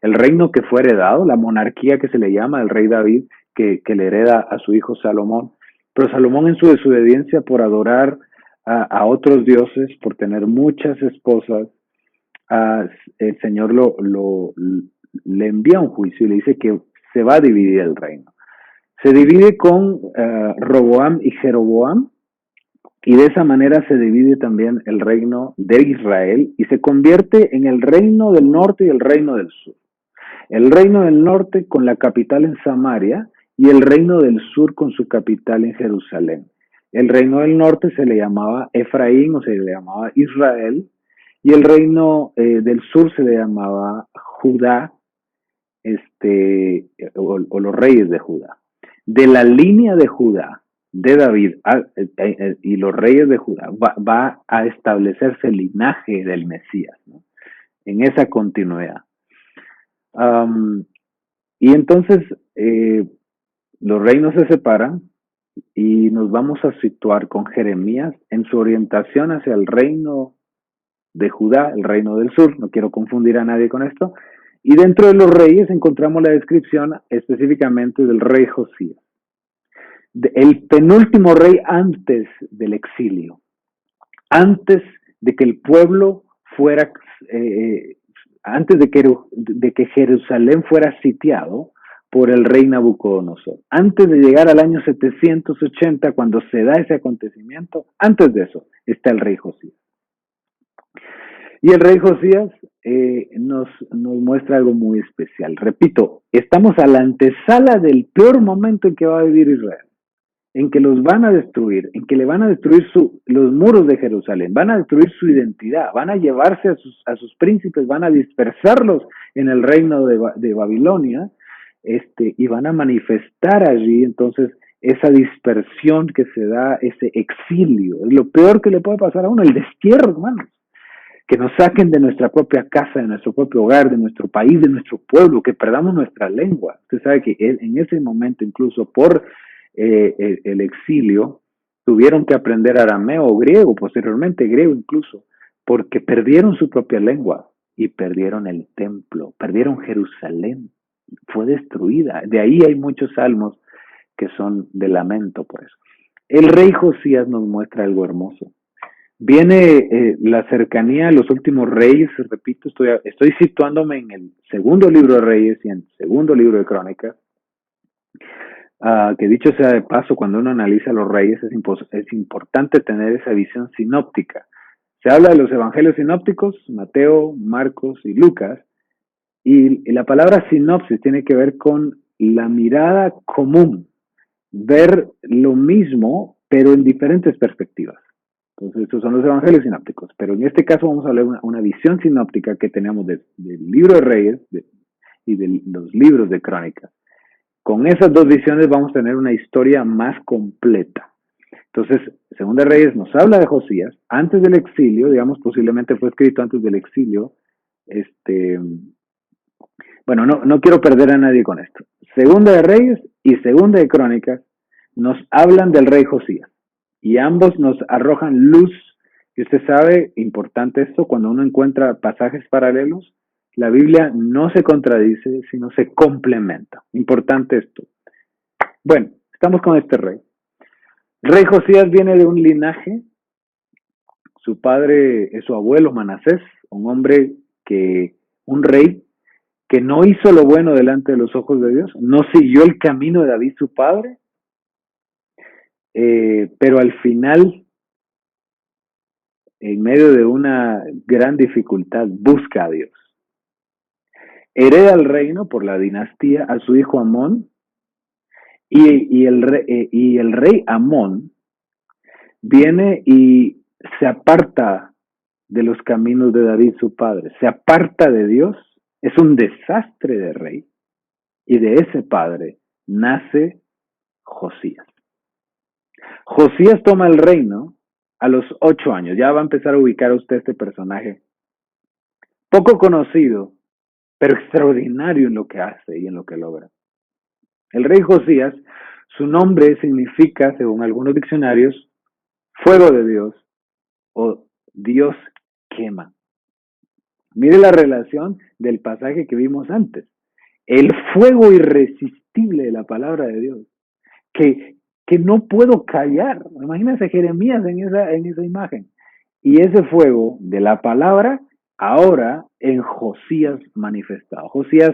Speaker 18: el reino que fue heredado, la monarquía que se le llama el rey David, que le hereda a su hijo Salomón. Pero Salomón, en su desobediencia por adorar a otros dioses, por tener muchas esposas, el Señor le envía un juicio y le dice que se va a dividir el reino. Se divide con Roboam y Jeroboam, y de esa manera se divide también el reino de Israel y se convierte en el reino del norte y el reino del sur. El reino del norte con la capital en Samaria y el reino del sur con su capital en Jerusalén. El reino del norte se le llamaba Efraín o se le llamaba Israel, y el reino del sur se le llamaba Judá, o los reyes de Judá. De la línea de Judá, de David y los reyes de Judá, va a establecerse el linaje del Mesías, ¿no? En esa continuidad. Y entonces los reinos se separan y nos vamos a situar con Jeremías en su orientación hacia el reino de Judá, el reino del sur. No quiero confundir a nadie con esto. Y dentro de los reyes encontramos la descripción específicamente del rey Josías, el penúltimo rey antes del exilio, antes de que el pueblo fuera, antes de que Jerusalén fuera sitiado por el rey Nabucodonosor. Antes de llegar al año 780, cuando se da ese acontecimiento, antes de eso está el rey Josías. Y el rey Josías nos muestra algo muy especial. Repito, estamos a la antesala del peor momento en que va a vivir Israel, en que los van a destruir, en que le van a destruir los muros de Jerusalén, van a destruir su identidad, van a llevarse a sus príncipes, van a dispersarlos en el reino de Babilonia, y van a manifestar allí entonces esa dispersión que se da, ese exilio. Es lo peor que le puede pasar a uno, el destierro, hermanos. Que nos saquen de nuestra propia casa, de nuestro propio hogar, de nuestro país, de nuestro pueblo, que perdamos nuestra lengua. Usted sabe que en ese momento, incluso por el exilio, tuvieron que aprender arameo o griego, posteriormente griego incluso, porque perdieron su propia lengua y perdieron el templo, perdieron Jerusalén, fue destruida. De ahí hay muchos salmos que son de lamento por eso. El rey Josías nos muestra algo hermoso. Viene la cercanía a los últimos reyes, repito, estoy situándome en el segundo libro de Reyes y en el segundo libro de Crónicas, que dicho sea de paso, cuando uno analiza a los reyes es importante tener esa visión sinóptica. Se habla de los evangelios sinópticos, Mateo, Marcos y Lucas, y la palabra sinopsis tiene que ver con la mirada común, ver lo mismo pero en diferentes perspectivas. Entonces, estos son los evangelios sinópticos, pero en este caso vamos a hablar de una visión sinóptica que tenemos del libro de Reyes y de los libros de Crónicas. Con esas dos visiones vamos a tener una historia más completa. Entonces, Segunda de Reyes nos habla de Josías, antes del exilio, digamos, posiblemente fue escrito antes del exilio. Bueno, no quiero perder a nadie con esto. Segunda de Reyes y Segunda de Crónicas nos hablan del rey Josías. Y ambos nos arrojan luz, y usted sabe, importante esto, cuando uno encuentra pasajes paralelos, la Biblia no se contradice, sino se complementa. Importante esto. Bueno, estamos con este rey. El rey Josías viene de un linaje, su padre es su abuelo Manasés, un rey que no hizo lo bueno delante de los ojos de Dios, no siguió el camino de David su padre, pero al final, en medio de una gran dificultad, busca a Dios. Hereda el reino por la dinastía a su hijo Amón, y el rey Amón viene y se aparta de los caminos de David su padre, se aparta de Dios, es un desastre de rey, y de ese padre nace Josías. Josías toma el reino a los 8 años. Ya va a empezar a ubicar a usted este personaje poco conocido, pero extraordinario en lo que hace y en lo que logra. El rey Josías, su nombre significa, según algunos diccionarios, fuego de Dios o Dios quema. Mire la relación del pasaje que vimos antes. El fuego irresistible de la palabra de Dios, que no puedo callar. Imagínense Jeremías en esa imagen. Y ese fuego de la palabra ahora en Josías manifestado. Josías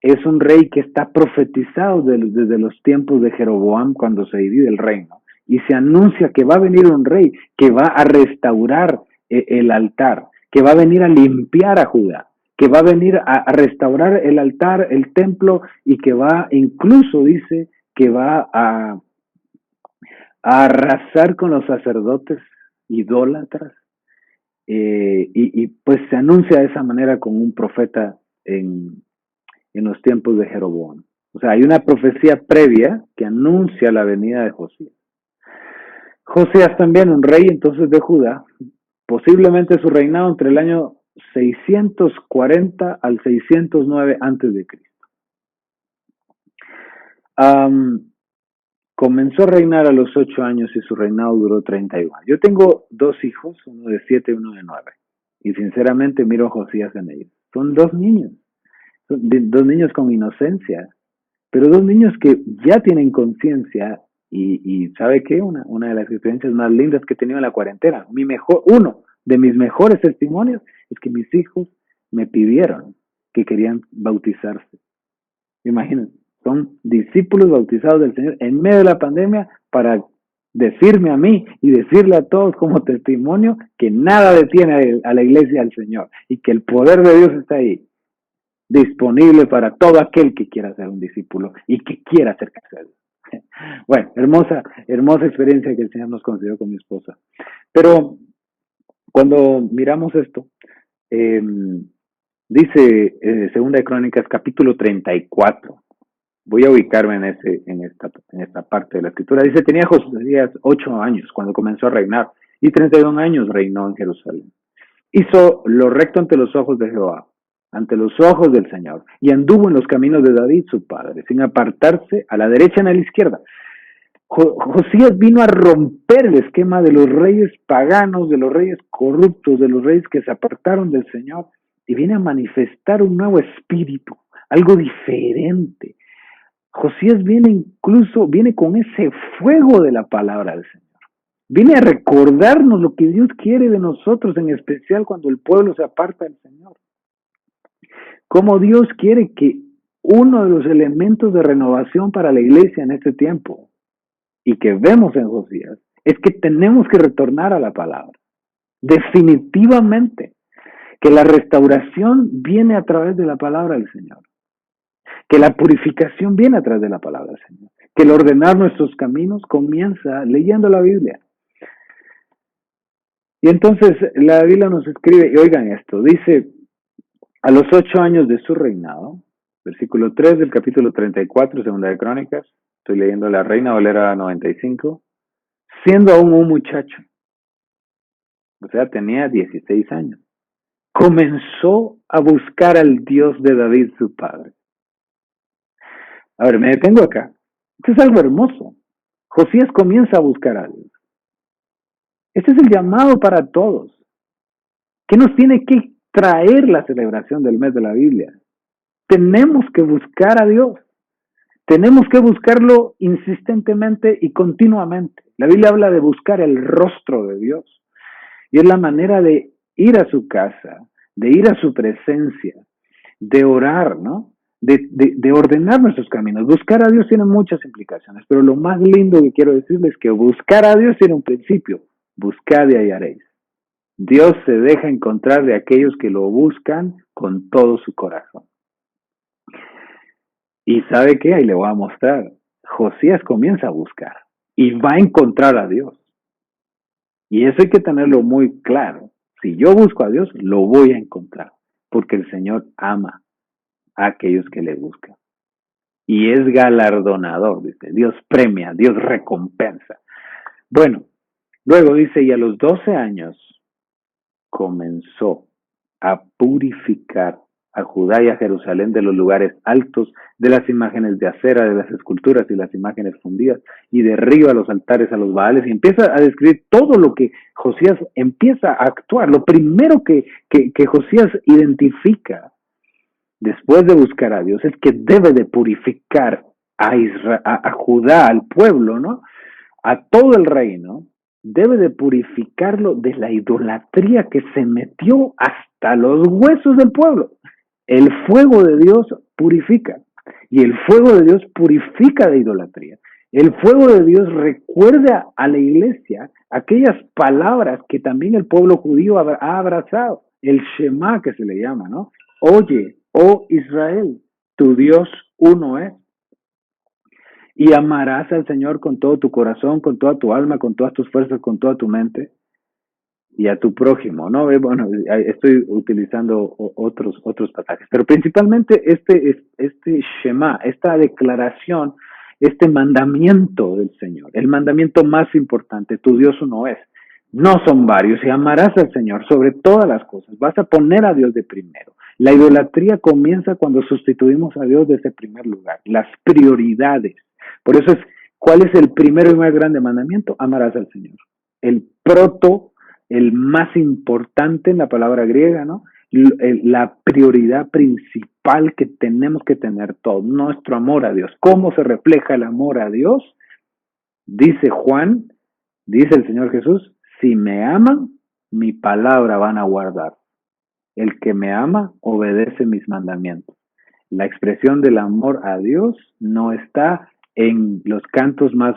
Speaker 18: es un rey que está profetizado desde los tiempos de Jeroboam cuando se divide el reino. Y se anuncia que va a venir un rey que va a restaurar el altar, que va a venir a limpiar a Judá, que va a venir a restaurar el altar, el templo, y que va, incluso dice, que va a arrasar con los sacerdotes idólatras. Y pues se anuncia de esa manera con un profeta en los tiempos de Jeroboam. O sea, hay una profecía previa que anuncia la venida de Josías. Josías también, un rey entonces de Judá, posiblemente su reinado entre el año 640 al 609 antes de Cristo. Comenzó a reinar a los 8 años y su reinado duró 31 años. Yo tengo 2 hijos, uno de 7 y uno de 9. Y sinceramente miro a Josías en ellos. Son 2 niños. Son 2 niños con inocencia. Pero 2 niños que ya tienen conciencia. Y ¿sabe qué? Una de las experiencias más lindas que he tenido en la cuarentena. Uno de mis mejores testimonios es que mis hijos me pidieron que querían bautizarse. Imagínense. Son discípulos bautizados del Señor en medio de la pandemia para decirme a mí y decirle a todos como testimonio que nada detiene a la iglesia al Señor y que el poder de Dios está ahí, disponible para todo aquel que quiera ser un discípulo y que quiera acercarse a Dios. Bueno, hermosa experiencia que el Señor nos concedió con mi esposa. Pero cuando miramos esto, dice Segunda de Crónicas capítulo 34. Voy a ubicarme en esta parte de la escritura. Dice, tenía Josías 8 años cuando comenzó a reinar y 31 años reinó en Jerusalén. Hizo lo recto ante los ojos de Jehová, ante los ojos del Señor, y anduvo en los caminos de David su padre, sin apartarse a la derecha ni a la izquierda. Josías vino a romper el esquema de los reyes paganos, de los reyes corruptos, de los reyes que se apartaron del Señor, y viene a manifestar un nuevo espíritu, algo diferente. Josías viene con ese fuego de la palabra del Señor. Viene a recordarnos lo que Dios quiere de nosotros, en especial cuando el pueblo se aparta del Señor. Como Dios quiere que uno de los elementos de renovación para la iglesia en este tiempo, y que vemos en Josías, es que tenemos que retornar a la palabra. Definitivamente, que la restauración viene a través de la palabra del Señor. Que la purificación viene a través de la palabra del Señor. Que el ordenar nuestros caminos comienza leyendo la Biblia. Y entonces la Biblia nos escribe, y oigan esto, dice, a los 8 años de su reinado, versículo 3 del capítulo 34, Segunda de Crónicas, estoy leyendo la Reina Valera 95, siendo aún un muchacho, o sea, tenía 16 años, comenzó a buscar al Dios de David, su padre. A ver, me detengo acá. Esto es algo hermoso. Josías comienza a buscar a Dios. Este es el llamado para todos. ¿Qué nos tiene que traer la celebración del mes de la Biblia? Tenemos que buscar a Dios. Tenemos que buscarlo insistentemente y continuamente. La Biblia habla de buscar el rostro de Dios. Y es la manera de ir a su casa, de ir a su presencia, de orar, ¿no? De ordenar nuestros caminos. Buscar a Dios tiene muchas implicaciones, pero lo más lindo que quiero decirles es que buscar a Dios tiene un principio. Buscad y hallaréis. Dios se deja encontrar de aquellos que lo buscan con todo su corazón. Y ¿sabe qué? Ahí le voy a mostrar. Josías comienza a buscar y va a encontrar a Dios. Y eso hay que tenerlo muy claro. Si yo busco a Dios, lo voy a encontrar, porque el Señor ama a aquellos que le buscan. Y es galardonador, dice. Dios premia, Dios recompensa. Bueno, luego dice, y a los 12 años comenzó a purificar a Judá y a Jerusalén de los lugares altos, de las imágenes de acera, de las esculturas y las imágenes fundidas, y derriba los altares a los Baales, y empieza a describir todo lo que Josías empieza a actuar. Lo primero que Josías identifica después de buscar a Dios es que debe de purificar a Judá, al pueblo, ¿no? A todo el reino, debe de purificarlo de la idolatría que se metió hasta los huesos del pueblo. El fuego de Dios purifica, y el fuego de Dios purifica de idolatría. El fuego de Dios recuerda a la iglesia aquellas palabras que también el pueblo judío ha abrazado, el Shema que se le llama, ¿no? Oye, oh Israel, tu Dios uno es. Y amarás al Señor con todo tu corazón, con toda tu alma, con todas tus fuerzas, con toda tu mente, y a tu prójimo, ¿no? Bueno, estoy utilizando otros pasajes, pero principalmente este Shema, esta declaración, este mandamiento del Señor, el mandamiento más importante, tu Dios uno es. No son varios, y amarás al Señor sobre todas las cosas. Vas a poner a Dios de primero. La idolatría comienza cuando sustituimos a Dios desde primer lugar. Las prioridades. Por eso ¿cuál es el primero y más grande mandamiento? Amarás al Señor. El más importante en la palabra griega, ¿no? La prioridad principal que tenemos que tener todos, nuestro amor a Dios. ¿Cómo se refleja el amor a Dios? Dice Juan, dice el Señor Jesús, si me aman, mi palabra van a guardar. El que me ama, obedece mis mandamientos. La expresión del amor a Dios no está en los cantos más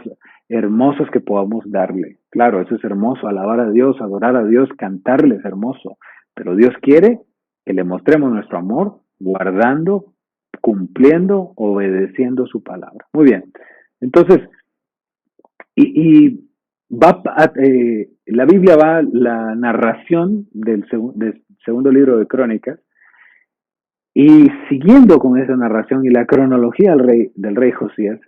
Speaker 18: hermosos que podamos darle. Claro, eso es hermoso, alabar a Dios, adorar a Dios, cantarle es hermoso. Pero Dios quiere que le mostremos nuestro amor guardando, cumpliendo, obedeciendo su palabra. Muy bien. Entonces, la Biblia va, la narración del segundo libro de Crónicas, y siguiendo con esa narración y la cronología del rey Josías,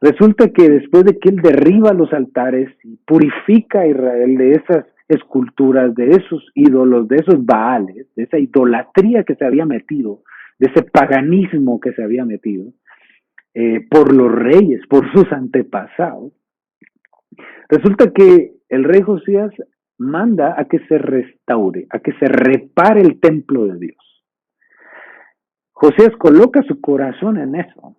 Speaker 18: resulta que después de que él derriba los altares y purifica a Israel de esas esculturas, de esos ídolos, de esos baales, de esa idolatría que se había metido, de ese paganismo que se había metido, por los reyes, por sus antepasados, resulta que el rey Josías manda a que se restaure, a que se repare el templo de Dios. Josías coloca su corazón en eso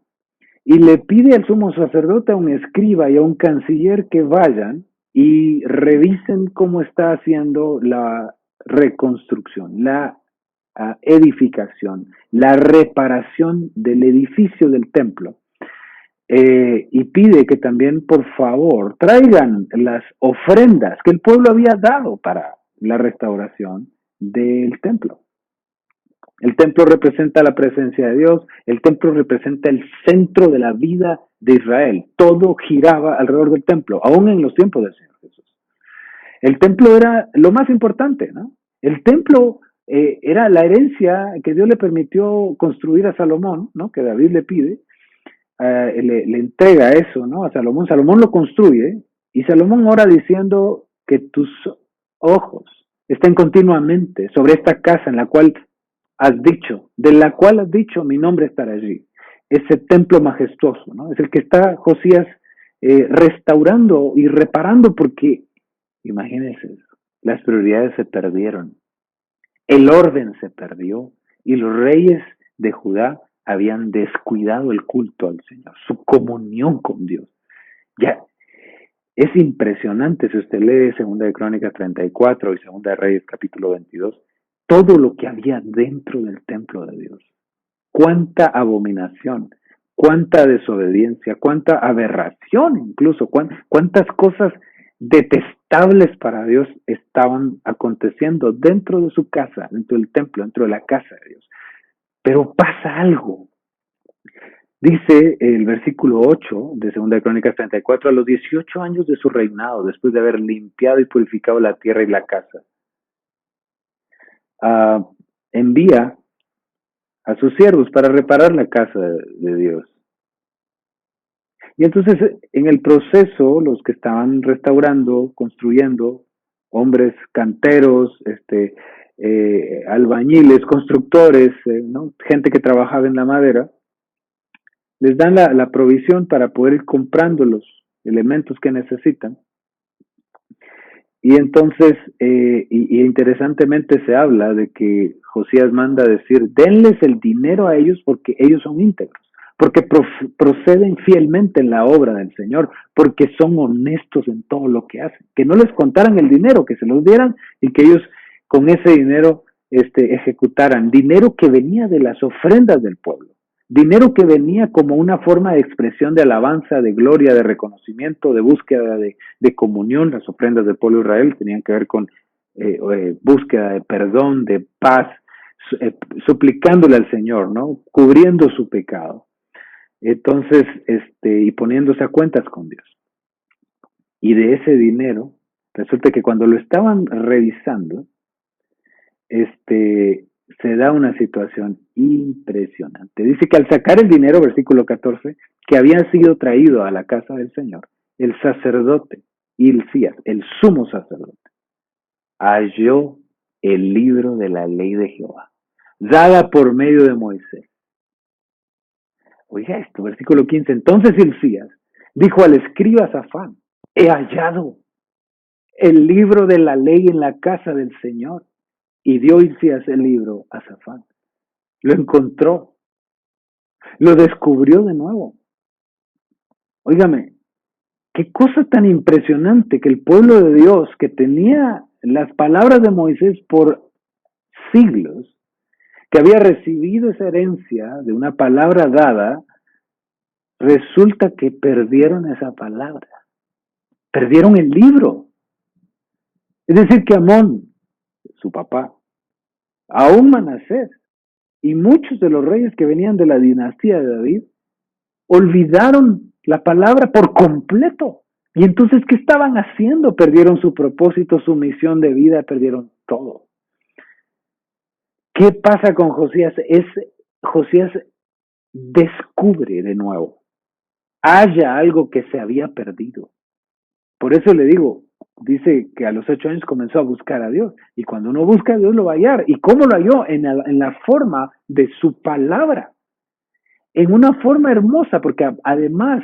Speaker 18: y le pide al sumo sacerdote, a un escriba y a un canciller que vayan y revisen cómo está haciendo la reconstrucción, la edificación, la reparación del edificio del templo. Y pide que también, por favor, traigan las ofrendas que el pueblo había dado para la restauración del templo. El templo representa la presencia de Dios, el templo representa el centro de la vida de Israel. Todo giraba alrededor del templo, aún en los tiempos del Señor Jesús. El templo era lo más importante, ¿no? El templo era la herencia que Dios le permitió construir a Salomón, ¿no? Que David le pide. Le entrega eso, ¿no? A Salomón. Salomón lo construye y Salomón ora diciendo que tus ojos estén continuamente sobre esta casa en la cual has dicho, de la cual has dicho, mi nombre estará allí. Ese templo majestuoso, ¿no? Es el que está Josías restaurando y reparando, porque imagínense, las prioridades se perdieron, el orden se perdió y los reyes de Judá habían descuidado el culto al Señor, su comunión con Dios. Ya, es impresionante si usted lee 2 de Crónicas 34 y 2 de Reyes capítulo 22, todo lo que había dentro del templo de Dios. Cuánta abominación, cuánta desobediencia, cuánta aberración incluso, cuántas cosas detestables para Dios estaban aconteciendo dentro de su casa, dentro del templo, dentro de la casa de Dios. Pero pasa algo. Dice el versículo 8 de 2 de Crónicas 34, a los 18 años de su reinado, después de haber limpiado y purificado la tierra y la casa, envía a sus siervos para reparar la casa de Dios. Y entonces en el proceso, los que estaban restaurando, construyendo, hombres canteros, albañiles, constructores, ¿no? Gente que trabajaba en la madera, les dan la provisión para poder ir comprando los elementos que necesitan. Y entonces, y interesantemente se habla de que Josías manda a decir, denles el dinero a ellos porque ellos son íntegros, porque proceden fielmente en la obra del Señor, porque son honestos en todo lo que hacen. Que no les contaran el dinero, que se los dieran y que ellos con ese dinero ejecutaran. Dinero que venía de las ofrendas del pueblo. Dinero que venía como una forma de expresión de alabanza, de gloria, de reconocimiento, de búsqueda de comunión. Las ofrendas del pueblo de Israel tenían que ver con búsqueda de perdón, de paz, suplicándole al Señor, ¿no? Cubriendo su pecado. Entonces, y poniéndose a cuentas con Dios. Y de ese dinero, resulta que cuando lo estaban revisando, se da una situación impresionante. Dice que al sacar el dinero, versículo 14, que había sido traído a la casa del Señor, el sacerdote Hilcías, el sumo sacerdote, halló el libro de la ley de Jehová, dada por medio de Moisés. Oiga esto, versículo 15. Entonces Hilcías dijo al escriba Safán, he hallado el libro de la ley en la casa del Señor. Y dio Hilcías el libro a Safán. Lo encontró. Lo descubrió de nuevo. Óigame, qué cosa tan impresionante que el pueblo de Dios, que tenía las palabras de Moisés por siglos, que había recibido esa herencia de una palabra dada, resulta que perdieron esa palabra. Perdieron el libro. Es decir, que Amón, su papá, aún Manasés y muchos de los reyes que venían de la dinastía de David olvidaron la palabra por completo. Y entonces, ¿qué estaban haciendo? Perdieron su propósito, su misión de vida, perdieron todo. ¿Qué pasa con Josías? Josías descubre de nuevo, halla algo que se había perdido. Por eso le digo, dice que a los 8 años comenzó a buscar a Dios. Y cuando uno busca a Dios lo va a hallar. ¿Y cómo lo halló? En la forma de su palabra. En una forma hermosa, porque además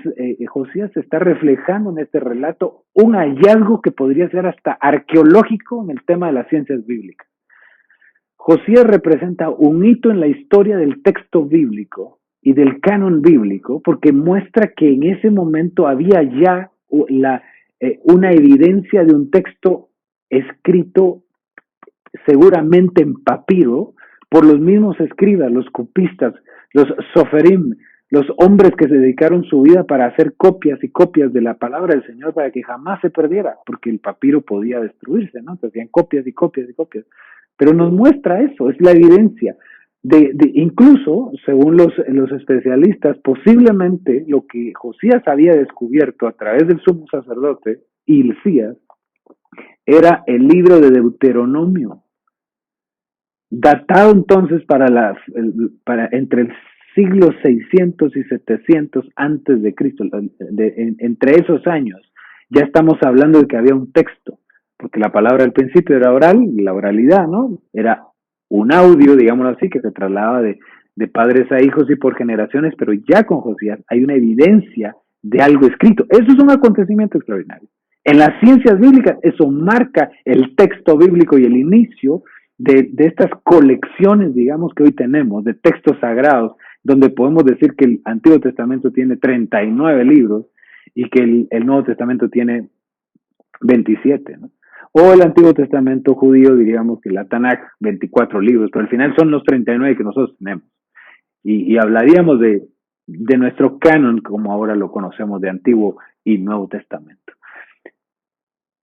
Speaker 18: Josías está reflejando en este relato un hallazgo que podría ser hasta arqueológico en el tema de las ciencias bíblicas. Josías representa un hito en la historia del texto bíblico y del canon bíblico, porque muestra que en ese momento había ya una evidencia de un texto escrito seguramente en papiro por los mismos escribas, los copistas, los soferim, los hombres que se dedicaron su vida para hacer copias y copias de la palabra del Señor para que jamás se perdiera, porque el papiro podía destruirse, ¿no? Se hacían copias y copias y copias. Pero nos muestra eso, es la evidencia. Incluso, según los especialistas, posiblemente lo que Josías había descubierto a través del sumo sacerdote Hilcías era el libro de Deuteronomio, datado entonces para entre el siglo 600 y 700 antes de Cristo. Entre esos años ya estamos hablando de que había un texto, porque la palabra al principio era oral, la oralidad, ¿no? Era un audio, digámoslo así, que se trasladaba de padres a hijos y por generaciones, pero ya con Josías hay una evidencia de algo escrito. Eso es un acontecimiento extraordinario. En las ciencias bíblicas, eso marca el texto bíblico y el inicio de estas colecciones, digamos, que hoy tenemos, de textos sagrados, donde podemos decir que el Antiguo Testamento tiene 39 libros y que el Nuevo Testamento tiene 27, ¿no? O el Antiguo Testamento judío, diríamos que la Tanaj, 24 libros, pero al final son los 39 que nosotros tenemos. Y hablaríamos de nuestro canon, como ahora lo conocemos, de Antiguo y Nuevo Testamento.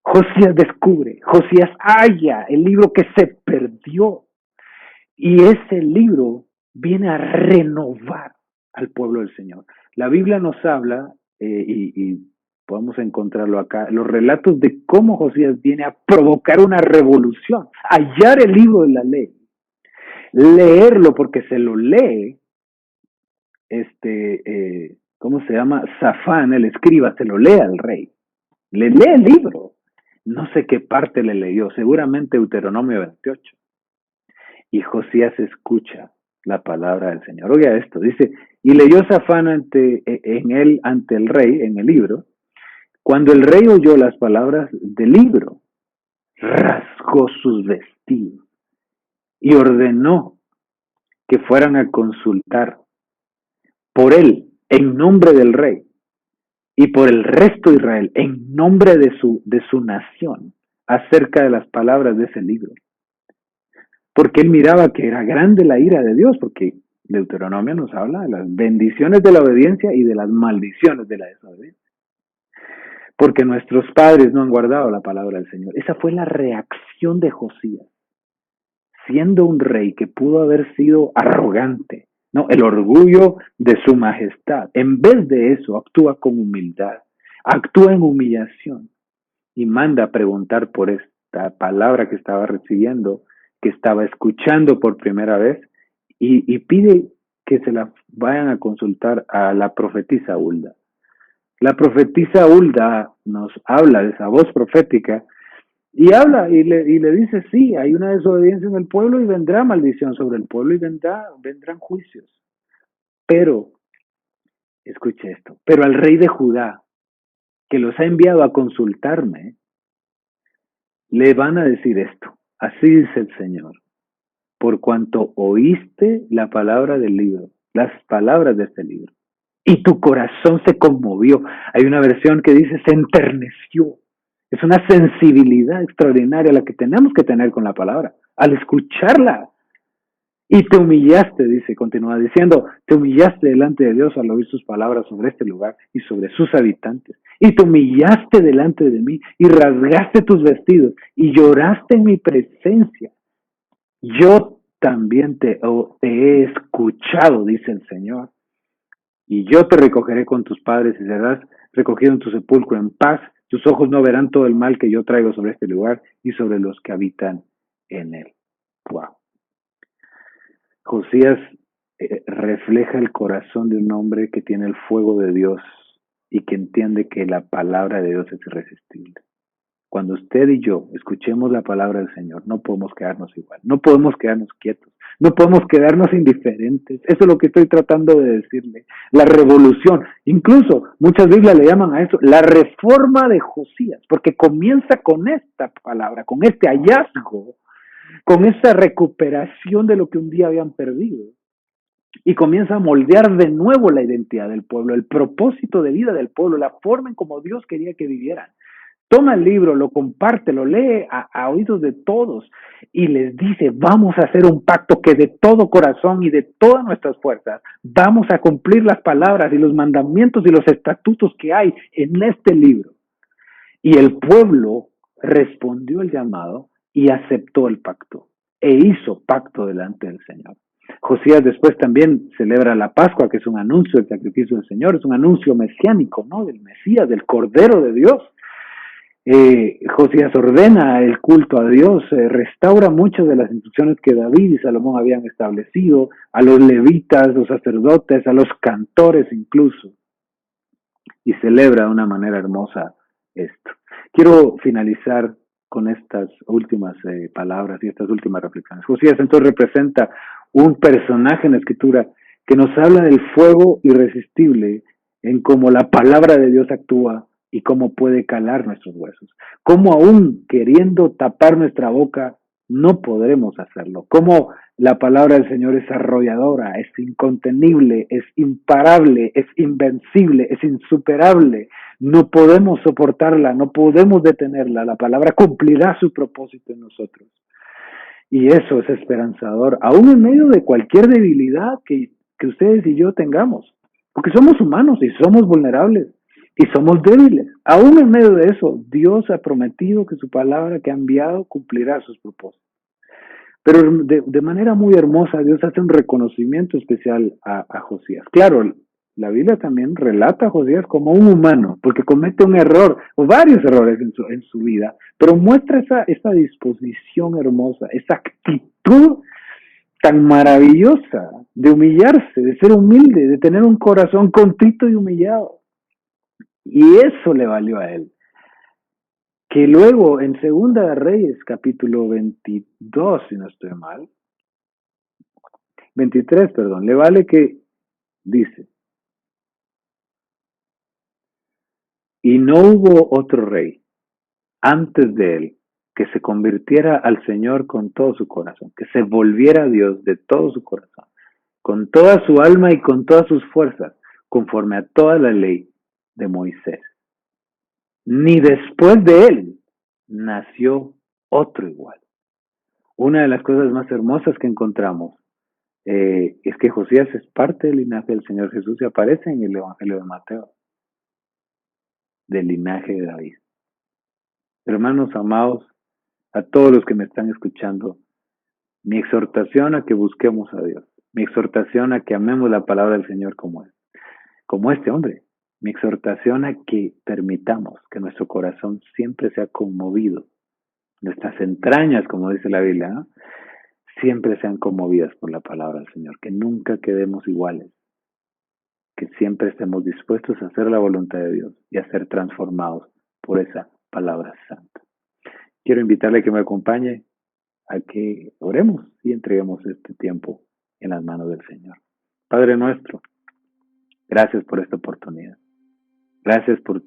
Speaker 18: Josías descubre, Josías halla el libro que se perdió. Y ese libro viene a renovar al pueblo del Señor. La Biblia nos habla, y podemos encontrarlo acá, los relatos de cómo Josías viene a provocar una revolución, hallar el libro de la ley, leerlo porque se lo lee, ¿cómo se llama? Safán, el escriba, se lo lee al rey, le lee el libro, no sé qué parte le leyó, seguramente Deuteronomio 28, Y Josías escucha la palabra del Señor. Oiga esto, dice, y leyó Safán ante el rey, en el libro. Cuando el rey oyó las palabras del libro, rasgó sus vestidos y ordenó que fueran a consultar por él, en nombre del rey, y por el resto de Israel, en nombre de su nación, acerca de las palabras de ese libro. Porque él miraba que era grande la ira de Dios, porque Deuteronomio nos habla de las bendiciones de la obediencia y de las maldiciones de la desobediencia. Porque nuestros padres no han guardado la palabra del Señor. Esa fue la reacción de Josías, siendo un rey que pudo haber sido arrogante, ¿no? El orgullo de su majestad. En vez de eso, actúa con humildad, actúa en humillación y manda a preguntar por esta palabra que estaba recibiendo, que estaba escuchando por primera vez, y pide que se la vayan a consultar a la profetisa Hulda. La profetisa Hulda nos habla de esa voz profética y habla y le dice, sí, hay una desobediencia en el pueblo y vendrá maldición sobre el pueblo y vendrán juicios. Pero, escuche esto, pero al rey de Judá, que los ha enviado a consultarme, le van a decir esto, así dice el Señor, por cuanto oíste la palabra del libro, las palabras de este libro, y tu corazón se conmovió. Hay una versión que dice se enterneció. Es una sensibilidad extraordinaria la que tenemos que tener con la palabra, al escucharla. Y te humillaste, dice, continúa diciendo, te humillaste delante de Dios al oír sus palabras sobre este lugar y sobre sus habitantes. Y te humillaste delante de mí y rasgaste tus vestidos y lloraste en mi presencia. Yo también te he escuchado, dice el Señor. Y yo te recogeré con tus padres y serás recogido en tu sepulcro en paz. Tus ojos no verán todo el mal que yo traigo sobre este lugar y sobre los que habitan en él. Wow. Josías refleja el corazón de un hombre que tiene el fuego de Dios y que entiende que la palabra de Dios es irresistible. Cuando usted y yo escuchemos la palabra del Señor, no podemos quedarnos igual, no podemos quedarnos quietos, no podemos quedarnos indiferentes. Eso es lo que estoy tratando de decirle. La revolución, incluso muchas Biblias le llaman a eso la reforma de Josías, porque comienza con esta palabra, con este hallazgo, con esa recuperación de lo que un día habían perdido. Y comienza a moldear de nuevo la identidad del pueblo, el propósito de vida del pueblo, la forma en como Dios quería que vivieran. Toma el libro, lo comparte, lo lee a oídos de todos y les dice, vamos a hacer un pacto que de todo corazón y de todas nuestras fuerzas vamos a cumplir las palabras y los mandamientos y los estatutos que hay en este libro. Y el pueblo respondió el llamado y aceptó el pacto e hizo pacto delante del Señor. Josías después también celebra la Pascua, que es un anuncio del sacrificio del Señor, es un anuncio mesiánico, ¿no? Del Mesías, del Cordero de Dios. Josías ordena el culto a Dios, restaura muchas de las instrucciones que David y Salomón habían establecido, a los levitas, los sacerdotes, a los cantores incluso, y celebra de una manera hermosa esto. Quiero finalizar con estas últimas palabras y estas últimas reflexiones. Josías entonces representa un personaje en la Escritura que nos habla del fuego irresistible en cómo la palabra de Dios actúa y cómo puede calar nuestros huesos. Cómo aún queriendo tapar nuestra boca, no podremos hacerlo. Cómo la palabra del Señor es arrolladora, es incontenible, es imparable, es invencible, es insuperable. No podemos soportarla, no podemos detenerla. La palabra cumplirá su propósito en nosotros. Y eso es esperanzador, aún en medio de cualquier debilidad que ustedes y yo tengamos. Porque somos humanos y somos vulnerables. Y somos débiles. Aún en medio de eso, Dios ha prometido que su palabra que ha enviado cumplirá sus propósitos. Pero de manera muy hermosa, Dios hace un reconocimiento especial a Josías. Claro, la Biblia también relata a Josías como un humano, porque comete un error, o varios errores en su vida, pero muestra esa disposición hermosa, esa actitud tan maravillosa de humillarse, de ser humilde, de tener un corazón contrito y humillado. Y eso le valió a él. Que luego en Segunda de Reyes, capítulo 22, si no estoy mal, 23, le vale que dice, y no hubo otro rey antes de él que se convirtiera al Señor con todo su corazón, que se volviera a Dios de todo su corazón, con toda su alma y con todas sus fuerzas, conforme a toda la ley de Moisés. Ni después de él nació otro igual. Una de las cosas más hermosas que encontramos es que Josías es parte del linaje del Señor Jesús y aparece en el Evangelio de Mateo, del linaje de David. Hermanos amados, a todos los que me están escuchando, mi exhortación a que busquemos a Dios, mi exhortación a que amemos la palabra del Señor como este hombre, mi exhortación a que permitamos que nuestro corazón siempre sea conmovido, nuestras entrañas, como dice la Biblia, ¿no?, siempre sean conmovidas por la palabra del Señor, que nunca quedemos iguales, que siempre estemos dispuestos a hacer la voluntad de Dios y a ser transformados por esa palabra santa. Quiero invitarle a que me acompañe a que oremos y entreguemos este tiempo en las manos del Señor. Padre nuestro, gracias por esta oportunidad. Gracias por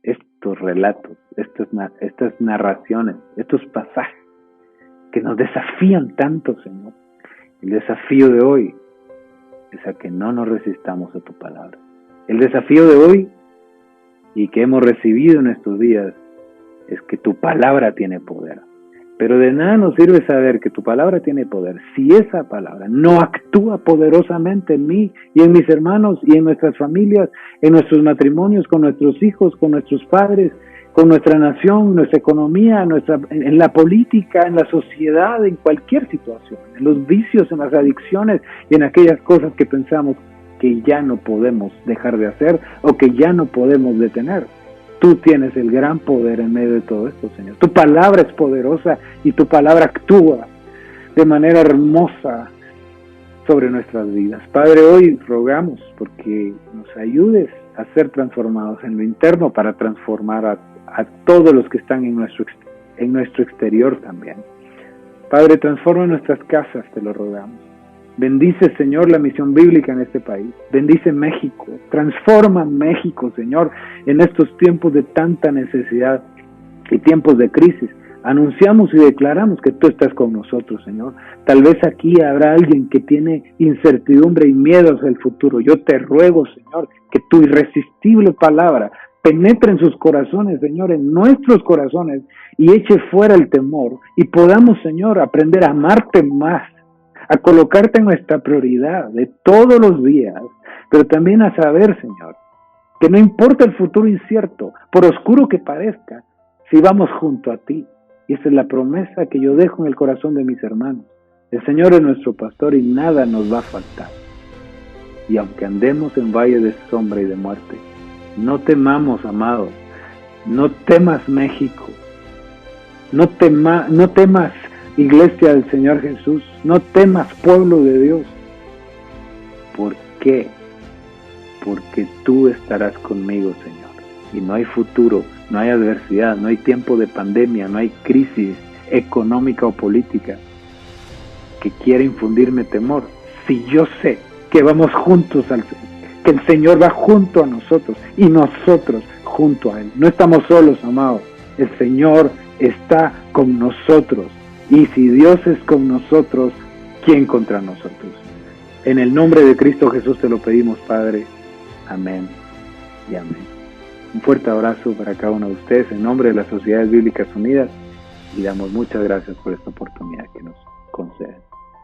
Speaker 18: estos relatos, estas narraciones, estos pasajes que nos desafían tanto, Señor. El desafío de hoy es a que no nos resistamos a tu palabra. El desafío de hoy y que hemos recibido en estos días es que tu palabra tiene poder. Pero de nada nos sirve saber que tu palabra tiene poder si esa palabra no actúa poderosamente en mí y en mis hermanos y en nuestras familias, en nuestros matrimonios, con nuestros hijos, con nuestros padres, con nuestra nación, nuestra economía, en la política, en la sociedad, en cualquier situación, en los vicios, en las adicciones y en aquellas cosas que pensamos que ya no podemos dejar de hacer o que ya no podemos detener. Tú tienes el gran poder en medio de todo esto, Señor. Tu palabra es poderosa y tu palabra actúa de manera hermosa sobre nuestras vidas. Padre, hoy rogamos porque nos ayudes a ser transformados en lo interno para transformar a todos los que están en nuestro exterior también. Padre, transforma nuestras casas, te lo rogamos. Bendice, Señor, la misión bíblica en este país. Bendice México. Transforma México, Señor, en estos tiempos de tanta necesidad y tiempos de crisis. Anunciamos y declaramos que tú estás con nosotros, Señor. Tal vez aquí habrá alguien que tiene incertidumbre y miedo hacia el futuro. Yo te ruego, Señor, que tu irresistible palabra penetre en sus corazones, Señor, en nuestros corazones, y eche fuera el temor, y podamos, Señor, aprender a amarte más, a colocarte en nuestra prioridad de todos los días, pero también a saber, Señor, que no importa el futuro incierto, por oscuro que parezca, si vamos junto a ti. Y esa es la promesa que yo dejo en el corazón de mis hermanos. El Señor es nuestro pastor y nada nos va a faltar. Y aunque andemos en valle de sombra y de muerte, no temamos, amados, no temas México, no temas Iglesia del Señor Jesús, no temas pueblo de Dios. ¿Por qué? Porque tú estarás conmigo, Señor. Y no hay futuro, no hay adversidad, no hay tiempo de pandemia, no hay crisis económica o política que quiera infundirme temor. Si yo sé que vamos juntos que el Señor va junto a nosotros y nosotros junto a Él. No estamos solos, amados. El Señor está con nosotros. Y si Dios es con nosotros, ¿quién contra nosotros? En el nombre de Cristo Jesús te lo pedimos, Padre. Amén y amén. Un fuerte abrazo para cada uno de ustedes en nombre de las Sociedades Bíblicas Unidas y damos muchas gracias por esta oportunidad que nos conceden.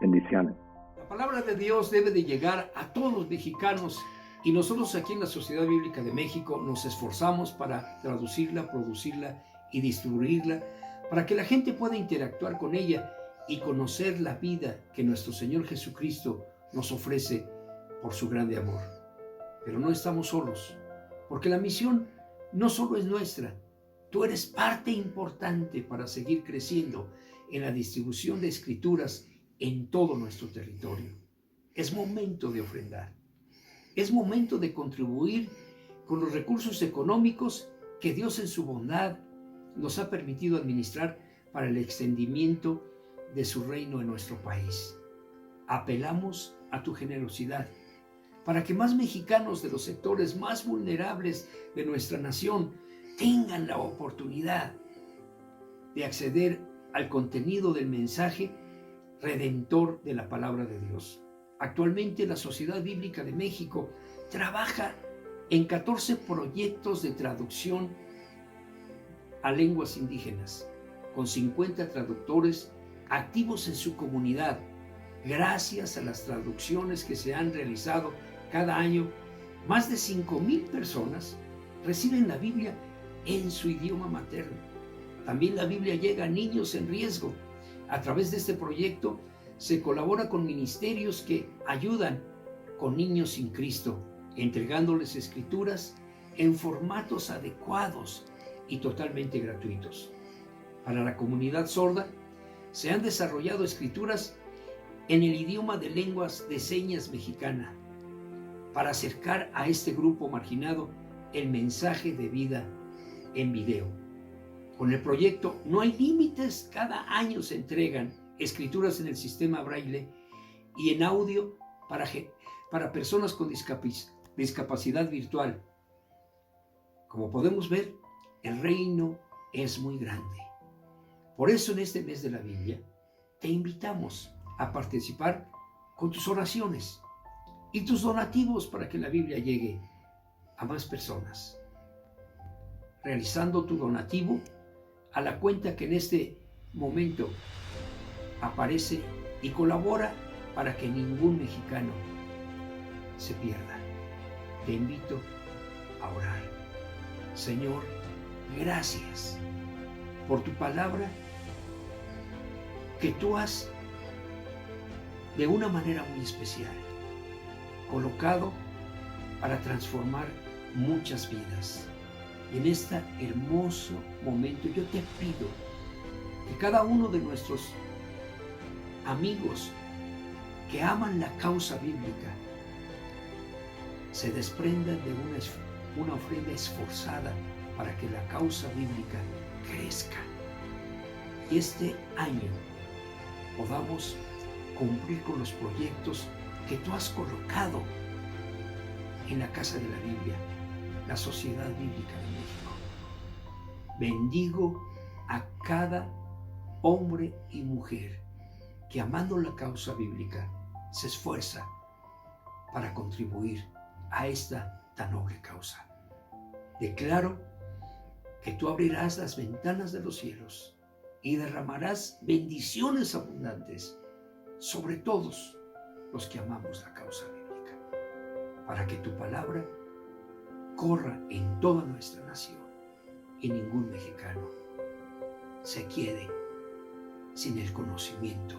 Speaker 18: Bendiciones.
Speaker 12: La palabra de Dios debe de llegar a todos los mexicanos y nosotros aquí en la Sociedad Bíblica de México nos esforzamos para traducirla, producirla y distribuirla para que la gente pueda interactuar con ella y conocer la vida que nuestro Señor Jesucristo nos ofrece por su grande amor. Pero no estamos solos, porque la misión no solo es nuestra, tú eres parte importante para seguir creciendo en la distribución de escrituras en todo nuestro territorio. Es momento de ofrendar, es momento de contribuir con los recursos económicos que Dios en su bondad nos ha permitido administrar para el extendimiento de su reino en nuestro país. apelamos a tu generosidad para que más mexicanos de los sectores más vulnerables de nuestra nación tengan la oportunidad de acceder al contenido del mensaje redentor de la palabra de Dios. Actualmente la Sociedad Bíblica de México trabaja en 14 proyectos de traducción a lenguas indígenas, con 50 traductores activos en su comunidad. Gracias a las traducciones que se han realizado cada año, más de 5,000 personas reciben la Biblia en su idioma materno. También la Biblia llega a niños en riesgo. A través de este proyecto se colabora con ministerios que ayudan con niños sin Cristo, entregándoles escrituras en formatos adecuados y totalmente gratuitos. Para la comunidad sorda se han desarrollado escrituras en el idioma de lenguas de señas mexicana para acercar a este grupo marginado el mensaje de vida en video. Con el proyecto No hay Límites, cada año se entregan escrituras en el sistema braille y en audio para personas con discapacidad virtual. Como podemos ver, el reino es muy grande. Por eso en este mes de la Biblia te invitamos a participar con tus oraciones y tus donativos para que la Biblia llegue a más personas. Realizando tu donativo a la cuenta que en este momento aparece y colabora para que ningún mexicano se pierda. Te invito a orar. Señor, gracias por tu palabra que tú has de una manera muy especial colocado para transformar muchas vidas. En este hermoso momento yo te pido que cada uno de nuestros amigos que aman la causa bíblica se desprendan de una ofrenda esforzada para que la causa bíblica crezca. Y este año podamos cumplir con los proyectos que tú has colocado en la Casa de la Biblia, la Sociedad Bíblica de México. Bendigo a cada hombre y mujer que, amando la causa bíblica, se esfuerza para contribuir a esta tan noble causa. Declaro que tú abrirás las ventanas de los cielos y derramarás bendiciones abundantes sobre todos los que amamos la causa bíblica, para que tu palabra corra en toda nuestra nación y ningún mexicano se quede sin el conocimiento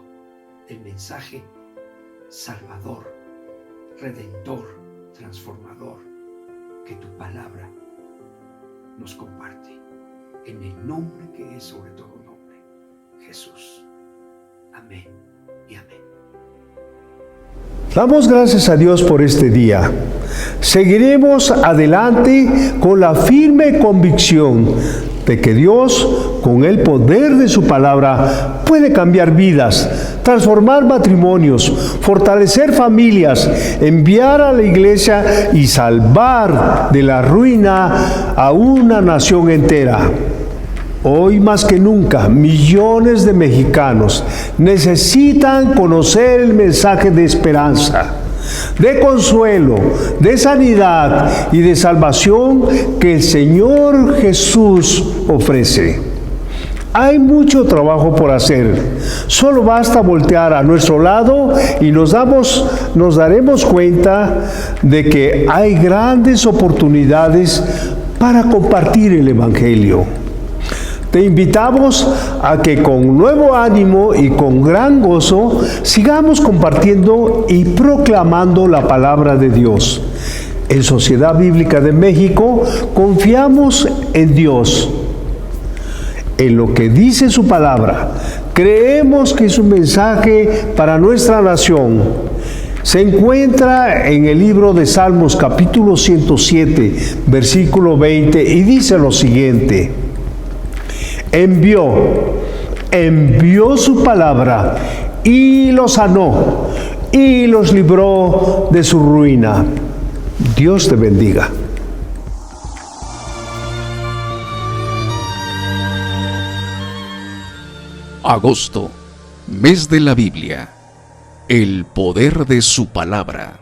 Speaker 12: del mensaje salvador, redentor, transformador que tu palabra nos comparte, en el nombre que es sobre todo nombre, Jesús. Amén y amén.
Speaker 2: Damos gracias a Dios por este día. Seguiremos adelante con la firme convicción de que Dios, con el poder de su palabra, puede cambiar vidas, transformar matrimonios, fortalecer familias, enviar a la iglesia y salvar de la ruina a una nación entera. Hoy más que nunca, millones de mexicanos necesitan conocer el mensaje de esperanza, de consuelo, de sanidad y de salvación que el Señor Jesús ofrece. Hay mucho trabajo por hacer. Solo basta voltear a nuestro lado y nos daremos cuenta de que hay grandes oportunidades para compartir el Evangelio. Te invitamos a que con nuevo ánimo y con gran gozo sigamos compartiendo y proclamando la palabra de Dios. En Sociedad Bíblica de México confiamos en Dios, en lo que dice su palabra. Creemos que su mensaje para nuestra nación se encuentra en el libro de Salmos capítulo 107, versículo 20, y dice lo siguiente: envió su palabra y lo sanó y los libró de su ruina. Dios te bendiga.
Speaker 1: Agosto, mes de la Biblia. El poder de su palabra.